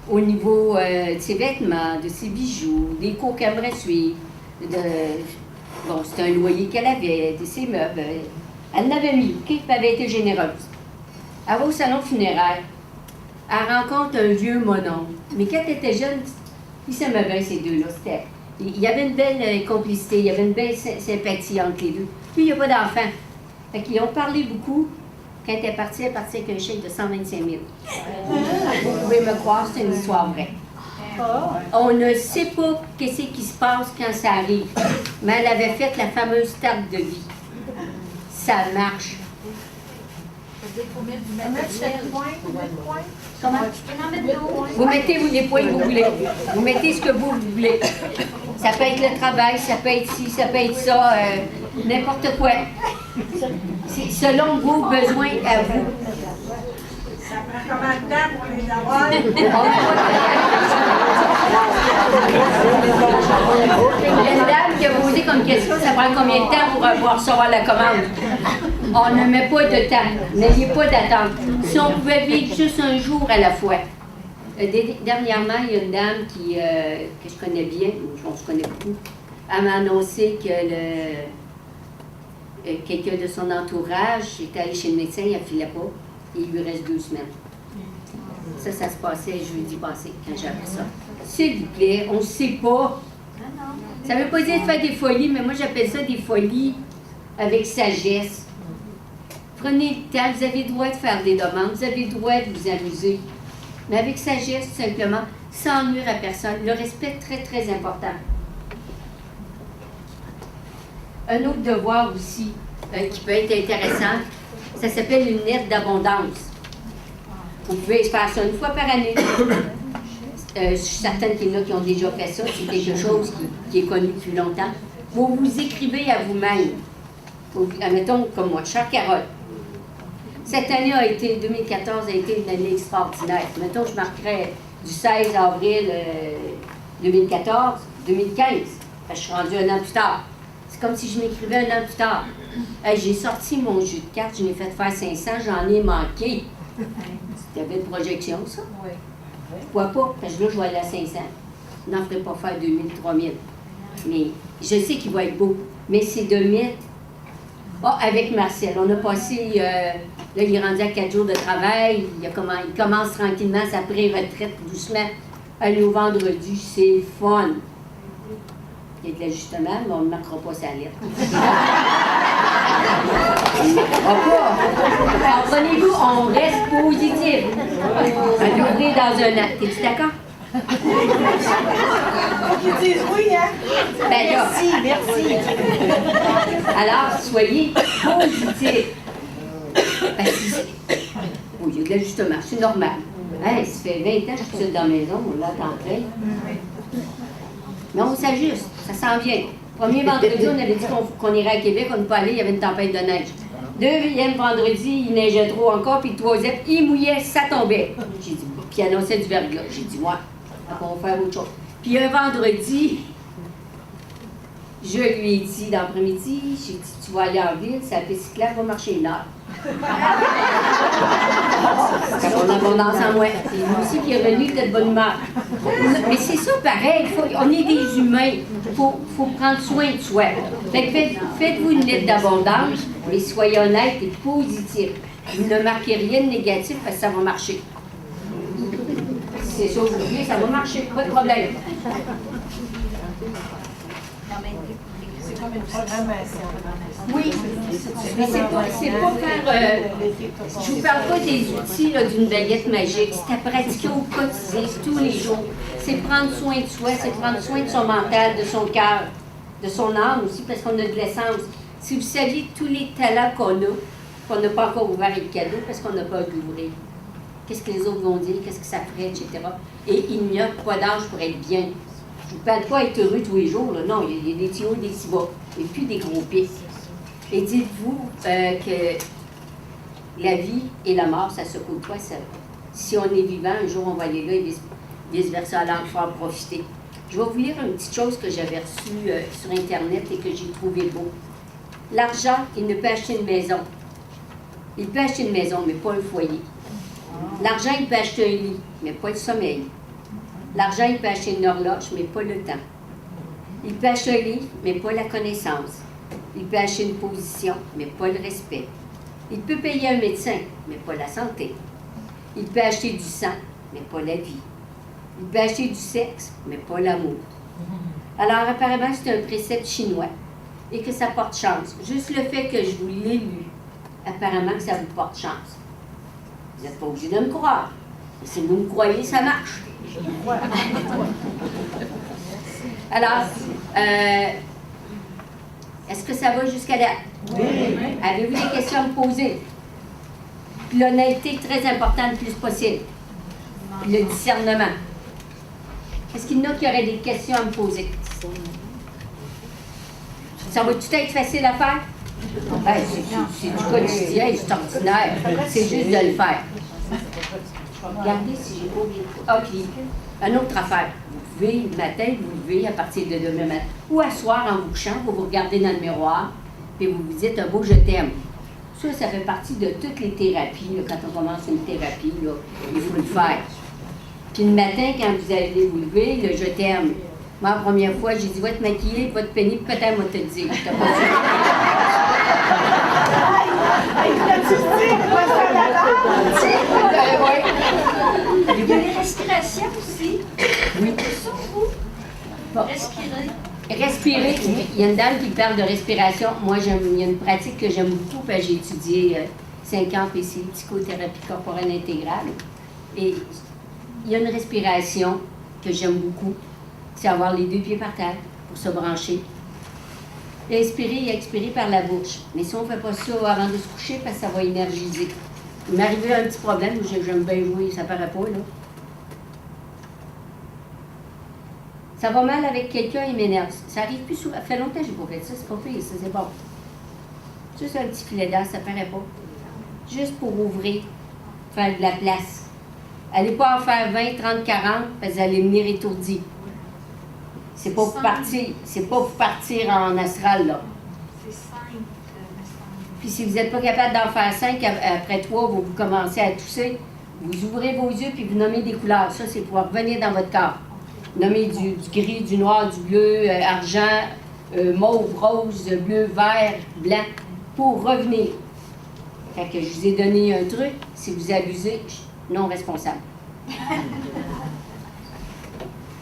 au niveau de ses vêtements, de ses bijoux, des cours qu'elle aimerait suivre. Bon, c'était un loyer qu'elle avait, de ses meubles. Elle l'avait mis, OK? Puis elle avait été généreuse. Elle va au salon funéraire. Elle rencontre un vieux mononcle. Mais quand elle était jeune, ils s'aimaient bien, ces deux-là. Il y avait une belle complicité, il y avait une belle sympathie entre les deux. Puis, il n'y a pas d'enfant. Fait qu'ils ont parlé beaucoup. Quand elle est partie avec un chèque de 125 000. Vous pouvez me croire, c'est une histoire vraie. On ne sait pas qu'est-ce qui se passe quand ça arrive, mais elle avait fait la fameuse carte de vie. Ça marche. Comment? Vous mettez les points que vous voulez. Vous mettez ce que vous voulez. Ça peut être le travail, ça peut être ci, ça peut être ça, n'importe quoi. C'est selon vos besoins à vous. Ça prend combien de temps pour les avoir? Il y a une dame qui a posé comme question, ça prend combien de temps pour recevoir la commande? On ne met pas de temps, n'ayez pas d'attente. Si on pouvait vivre juste un jour à la fois. Dernièrement, il y a une dame que je connais bien, on se connaît beaucoup, elle m'a annoncé que quelqu'un de son entourage était allé chez le médecin, il ne filait pas, et il lui reste 2 semaines. Ça se passait jeudi passé, quand j'ai appris ça. S'il vous plaît, on ne sait pas. Ça ne veut pas dire de faire des folies, mais moi j'appelle ça des folies avec sagesse. Prenez le temps, vous avez le droit de faire des demandes, vous avez le droit de vous amuser. Mais avec sagesse, tout simplement, sans nuire à personne. Le respect est très, très important. Un autre devoir aussi, qui peut être intéressant, ça s'appelle une lettre d'abondance. Vous pouvez faire ça une fois par année. Je suis certaine qu'il y en a qui ont déjà fait ça. C'est quelque chose qui est connu depuis longtemps. Vous vous écrivez à vous-même. Admettons, comme moi, chère Carole. Cette année 2014 a été une année extraordinaire. Mettons, je marquerais du 16 avril 2014, 2015. Je suis rendue un an plus tard. C'est comme si je m'écrivais un an plus tard. J'ai sorti mon jeu de cartes, je l'ai fait faire 500, j'en ai manqué. C'était une projection, ça? Oui. Pourquoi pas? Parce que là, je vais aller à 500. Je n'en ferai pas faire 2000, 3000. Mais je sais qu'il va être beau. Mais c'est de mettre... avec Marcel, on a passé... là, il est rendu à 4 jours de travail. Il commence tranquillement sa pré-retraite, doucement. Aller au vendredi, c'est fun. Il y a de l'ajustement, mais on ne marquera pas sa lettre. Comprenez-vous, on reste positif. On l'ouvrir dans un an. Es-tu d'accord? Ils disent oui, hein? Ben là. Merci. Alors, soyez positifs. Parce que il y a de l'ajustement, c'est normal. Hey, ça fait 20 ans que je suis seule dans la maison, on l'attend plein. Mais on s'ajuste, ça s'en vient. Premier vendredi, on avait dit qu'on irait à Québec, on ne peut pas aller, il y avait une tempête de neige. Deuxième vendredi, il neigeait trop encore, puis le troisième, il mouillait, ça tombait. J'ai dit, puis il annonçait du verglas. J'ai dit, moi, on va faire autre chose. Puis un vendredi, je lui ai dit dans l'après-midi, j'ai dit, tu vas aller en ville, ça fait cyclable, va marcher une heure. Quand on a abondance en moi. C'est lui aussi qui est revenu de bonne humeur. Mais c'est ça pareil, on est des humains. Il faut prendre soin de soi. Faites-vous une lettre d'abondance, mais soyez honnête et positif. Vous ne marquez rien de négatif parce que ça va marcher. C'est ça que vous voulez, ça va marcher, pas de problème. comme une programmation. Oui, mais c'est pas faire... je vous parle pas des outils là, d'une baguette magique. C'est à pratiquer au quotidien, tous les jours. C'est prendre soin de soi, c'est prendre soin de son mental, de son cœur, de son âme aussi, parce qu'on a de l'essence. Si vous saviez tous les talents qu'on n'a pas encore ouvert le cadeau, parce qu'on n'a pas à l'ouvrir. Qu'est-ce que les autres vont dire, qu'est-ce que ça ferait, etc. Et il n'y a pas d'âge pour être bien. Je ne vous parle pas être heureux tous les jours, là. Non, il y a des petits hauts, des petits bas, et puis des gros pics. Et dites-vous que la vie et la mort, ça se côtoie seul. Si on est vivant, un jour on va aller là et vice-versa, alors il faut en profiter. Je vais vous lire une petite chose que j'avais reçue sur Internet et que j'ai trouvé beau. L'argent, il ne peut acheter une maison. Il peut acheter une maison, mais pas un foyer. L'argent, il peut acheter un lit, mais pas le sommeil. L'argent, il peut acheter une horloge, mais pas le temps. Il peut acheter un livre, mais pas la connaissance. Il peut acheter une position, mais pas le respect. Il peut payer un médecin, mais pas la santé. Il peut acheter du sang, mais pas la vie. Il peut acheter du sexe, mais pas l'amour. Alors, apparemment, c'est un précepte chinois et que ça porte chance. Juste le fait que je vous l'ai lu, apparemment que ça vous porte chance. Vous n'êtes pas obligé de me croire. Mais si vous me croyez, ça marche. Alors, est-ce que ça va jusqu'à là? Oui. Avez-vous des questions à me poser? L'honnêteté est très importante le plus possible. Le discernement. Est-ce qu'il y en a qui auraient des questions à me poser? Ça va tout être facile à faire? Ben, c'est du quotidien, c'est ordinaire. C'est juste de le faire. Regardez si j'ai pas oublié. OK. Une autre affaire. Vous pouvez, le matin, vous levez à partir de demain matin. Ou à soir, en vous couchant, vous vous regardez dans le miroir, puis vous vous dites un beau « je t'aime ». Ça fait partie de toutes les thérapies. Là, quand on commence une thérapie, là, il faut le faire. Puis le matin, quand vous allez vous lever, le « je t'aime ». Moi, la première fois, j'ai dit « va te maquiller, va te peigner, peut-être moi te le dire ». Je t'ai pas Il y a les respirations aussi. Oui. Bon. Respirer. Respirer. Il y a une dame qui parle de respiration. Moi, il y a une pratique que j'aime beaucoup. J'ai étudié 5 ans PCI, psychothérapie corporelle intégrale. Et il y a une respiration que j'aime beaucoup. C'est avoir les 2 pieds par terre pour se brancher. Inspirer et expirer par la bouche. Mais si on ne fait pas ça avant de se coucher, parce que ça va énergiser. Il m'est arrivé un petit problème où j'aime bien jouer, ça paraît pas, là. Ça va mal avec quelqu'un, il m'énerve. Ça arrive plus souvent. Ça fait longtemps que je n'ai pas fait ça, c'est pas pire, ça, c'est bon. Juste un petit filet d'air, ça paraît pas. Juste pour ouvrir, faire de la place. Allez pas en faire 20, 30, 40, parce que vous allez venir étourdi. C'est pas pour partir, c'est pas pour partir en astral, là. C'est 5. Puis si vous n'êtes pas capable d'en faire 5, après 3, vous commencez à tousser, vous ouvrez vos yeux puis vous nommez des couleurs. Ça, c'est pour revenir dans votre corps. Nommez du gris, du noir, du bleu, argent, mauve, rose, bleu, vert, blanc, pour revenir. Fait que je vous ai donné un truc. Si vous abusez, non responsable.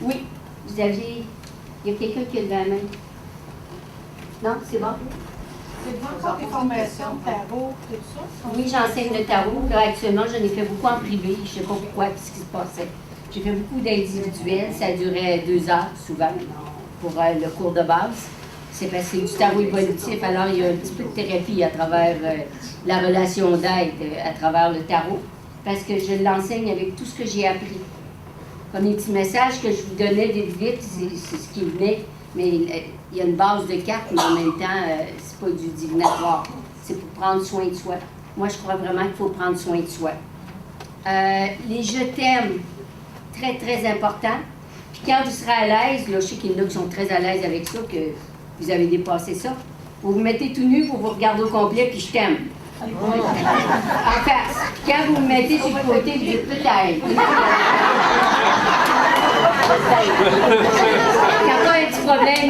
Oui, vous aviez... Il y a quelqu'un qui a levé la main. Non, c'est bon? C'est encore des formations, tarot, tout ça? Oui, j'enseigne le tarot. Là, actuellement, j'en ai fait beaucoup en privé. Je ne sais pas pourquoi, puis ce qui se passait. J'ai fait beaucoup d'individuels. Ça durait 2 heures, souvent, pour le cours de base. C'est parce que c'est du tarot évolutif. Alors, il y a un petit peu de thérapie à travers la relation d'aide, à travers le tarot. Parce que je l'enseigne avec tout ce que j'ai appris. Comme les petits messages que je vous donnais vite, c'est ce qui venait. Mais il y a une base de cartes, mais en même temps, c'est pas du divinatoire. C'est pour prendre soin de soi. Moi, je crois vraiment qu'il faut prendre soin de soi. Les je t'aime, très, très important. Puis quand vous serez à l'aise, là, je sais qu'il y en a qui sont très à l'aise avec ça, que vous avez dépassé ça, vous vous mettez tout nu, vous vous regardez au complet, puis je t'aime. En face. Puis quand vous me mettez sur le côté, vous dites peut-être. Quand on a un petit problème,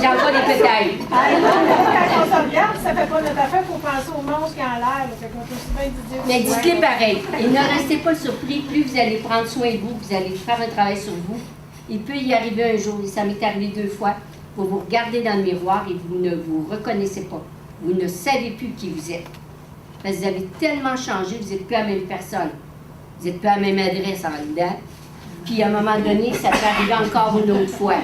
j'ai encore des peut-être. Quand on se regarde, ça fait pas notre affaire pour penser aux monstres qui en l'air. Fait qu'on peut souvent dire. Mais dites-les pareil. Et ne restez pas surpris. Plus vous allez prendre soin de vous, vous allez faire un travail sur vous. Il peut y arriver un jour, et ça m'est arrivé 2 fois, Vous vous regardez dans le miroir et vous ne vous reconnaissez pas. Vous ne savez plus qui vous êtes. Parce que vous avez tellement changé, vous n'êtes plus la même personne. Vous n'êtes plus à la même adresse en dedans. Puis à un moment donné, ça peut arriver encore une autre fois.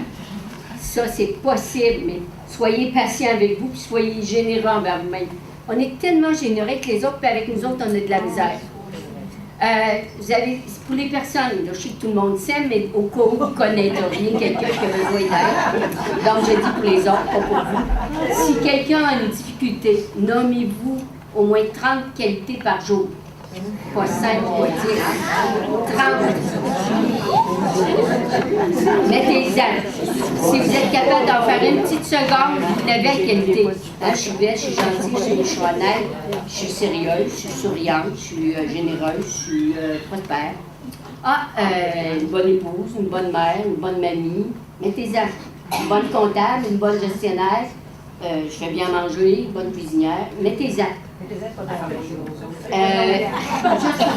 Ça, c'est possible, mais soyez patient avec vous, puis soyez généreux envers vous-même. On est tellement généreux avec les autres, puis avec nous autres, on a de la misère. Vous avez, pour les personnes, là, je sais que tout le monde s'aime, mais au cas où vous connaîtriez quelqu'un qui a besoin d'aide, donc je dis pour les autres, pas pour vous. Si quelqu'un a une difficulté, nommez-vous au moins 30 qualités par jour. Pas 5, pas 10, 30. Mettez-en. Si vous êtes capable d'en faire une petite seconde, vous l'avez à qualité. Hein, je suis belle, je suis gentille, je suis honnête, je suis sérieuse, je suis souriante, je suis généreuse, je suis prospère. Une bonne épouse, une bonne mère, une bonne mamie. Mettez-en. Une bonne comptable, une bonne gestionnaire. Je fais bien manger, une bonne cuisinière. Mettez-en. Juste pour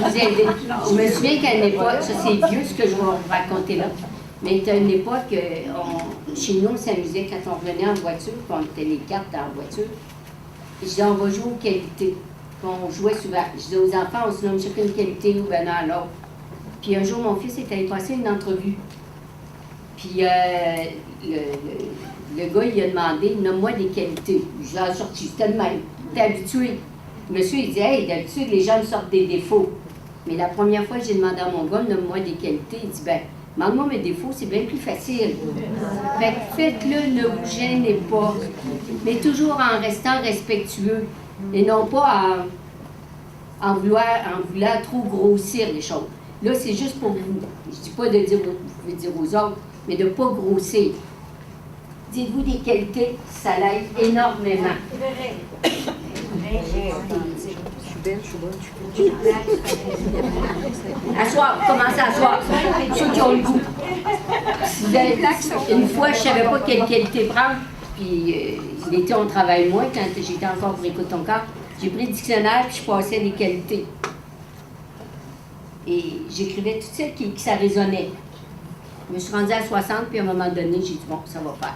vous aider. Je me souviens qu'à une époque, ça c'est vieux ce que je vais vous raconter là, mais à une époque, chez nous, on s'amusait quand on revenait en voiture, puis on était les quatre en voiture. Et je disais, on va jouer aux qualités. Puis on jouait souvent. Je disais aux enfants, on se nomme chacune qualité ou ben à l'autre. Puis un jour, mon fils est allé passer une entrevue. Puis le gars, il a demandé, nomme-moi des qualités. Je l'ai sorti, c'était le même. T'es habitué. Le monsieur, il dit, hey, d'habitude, les gens me sortent des défauts. Mais la première fois que j'ai demandé à mon gars, nomme-moi des qualités, il dit, ben, demande-moi mes défauts, c'est bien plus facile. Fait que faites-le, ne vous gênez pas. Mais toujours en restant respectueux. Et non pas en voulant trop grossir les choses. Là, c'est juste pour vous. Je ne dis pas de dire, vous pouvez dire aux autres, mais de ne pas grossir. Dites-vous des qualités, ça l'aide énormément. Asseoir, commencez à asseoir. Ceux qui ont le goût. Une fois, je ne savais pas quelle qualité prendre, puis l'été, on travaille moins, quand j'étais encore pour écouter ton corps. J'ai pris le dictionnaire, puis je passais les qualités. Et j'écrivais toutes celles qui ça résonnait. Je me suis rendue à 60, puis à un moment donné, j'ai dit, bon, ça va faire.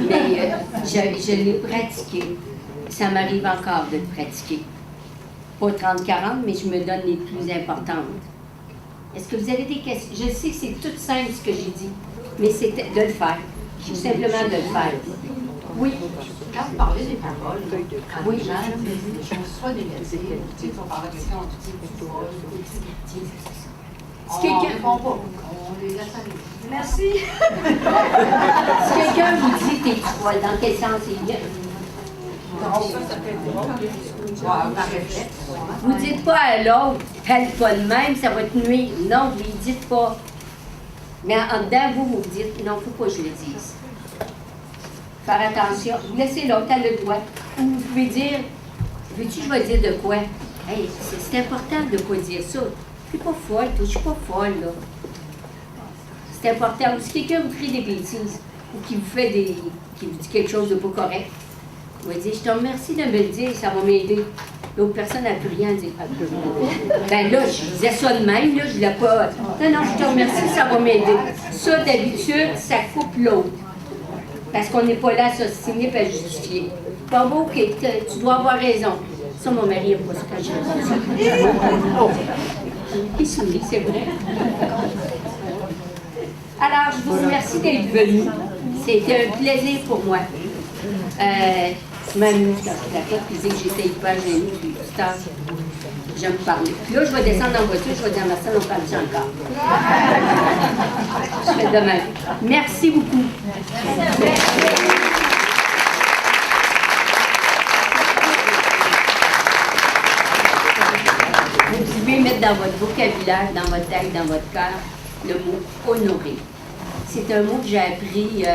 Mais je l'ai pratiqué. Ça m'arrive encore de le pratiquer. Pas 30-40, mais je me donne les plus importantes. Est-ce que vous avez des questions? Je sais que c'est tout simple ce que j'ai dit, mais c'est de le faire. Tout simplement de le faire. Oui. Quand vous parlez des paroles, quand oui. les gens disent des choses soit négatives, tu sais, tu vas parler à quelqu'un, tu dis que tu vas, Si quelqu'un répond pas, on les laisse aller. Merci. Si quelqu'un vous dit t'es folle, dans quel sens il vient? Vous ne dites pas à l'autre, elle pas de même, ça va te nuire. Non, vous ne lui dites pas. Mais en dedans, vous dites, non, il ne faut pas que je le dise. Faire attention. Vous laissez l'autre, elle le doigt. Ou vous pouvez dire, veux-tu que je vais dire de quoi? Hey, c'est important de ne pas dire ça. Je ne suis pas folle, toi, je ne suis pas folle, là. C'est important. Ou si quelqu'un vous crie des bêtises, ou qui vous dit quelque chose de pas correct, vous allez dire, je te remercie de me le dire, ça va m'aider. L'autre personne n'a plus rien à dire. Ben là, je disais ça de même, là, je ne l'ai pas. Non, je te remercie, ça va m'aider. Ça, d'habitude, ça coupe l'autre. Parce qu'on n'est pas là à s'ostiner et à justifier. Bon, OK, tu dois avoir raison. Ça, mon mari n'a pas ça quand je dis ça. Il sourit, c'est vrai. Alors, je vous remercie d'être venu. C'était un plaisir pour moi. Je m'amuse quand je la fête, puis que j'étais hyper gênée, puis tout le temps, j'aime parler. Puis là, je vais descendre en voiture, je vais dire à Marcel, on parle encore. Je fais de même. Merci beaucoup. Vous pouvez mettre dans votre vocabulaire, dans votre tête, dans votre cœur, le mot « honorer ». C'est un mot que j'ai appris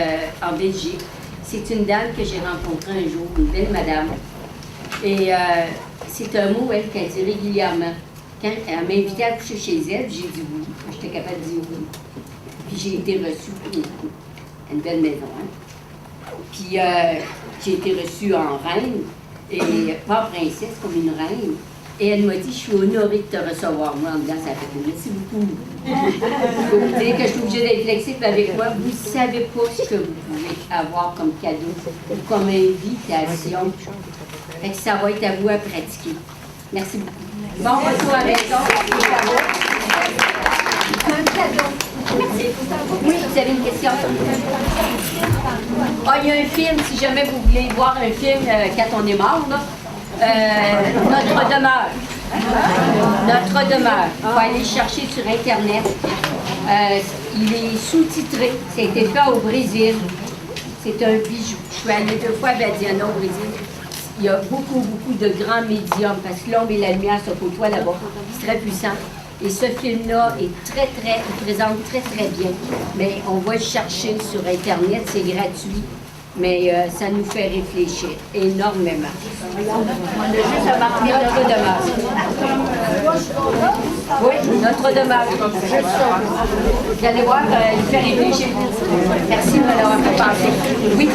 en Belgique. C'est une dame que j'ai rencontrée un jour, une belle madame. Et c'est un mot, elle, qu'elle dit régulièrement. Quand elle m'invitait à coucher chez elle, j'ai dit oui. J'étais capable de dire oui. Puis j'ai été reçue pour une belle maison. Hein. Puis j'ai été reçue en reine, et pas princesse, comme une reine. Et elle m'a dit, je suis honorée de te recevoir. Moi, en dedans, ça fait merci beaucoup. Je peux vous dire que je suis obligée d'être flexible avec moi. Vous ne savez pas ce que vous pouvez avoir comme cadeau ou comme invitation. Fait que ça va être à vous à pratiquer. Merci beaucoup. Bon retour à la maison. Un cadeau. Oui, vous avez une question? Ah, il y a un film, si jamais vous voulez voir un film quand on est mort, là. Notre demeure. Notre demeure. Il faut aller le chercher sur Internet. Il est sous-titré. Ça a été fait au Brésil. C'est un bijou. Je suis allée 2 fois à Badiana au Brésil. Il y a beaucoup de grands médiums parce que l'ombre et la lumière se côtoient là-bas. C'est très puissant. Et ce film-là est il présente très bien. Mais on va le chercher sur Internet, c'est gratuit. Mais ça nous fait réfléchir énormément. On a juste à marquer notre demeure. Oui, notre demeure. Juste ça. Vous allez voir, il fait réfléchir. Merci de me l'avoir fait penser. Oui.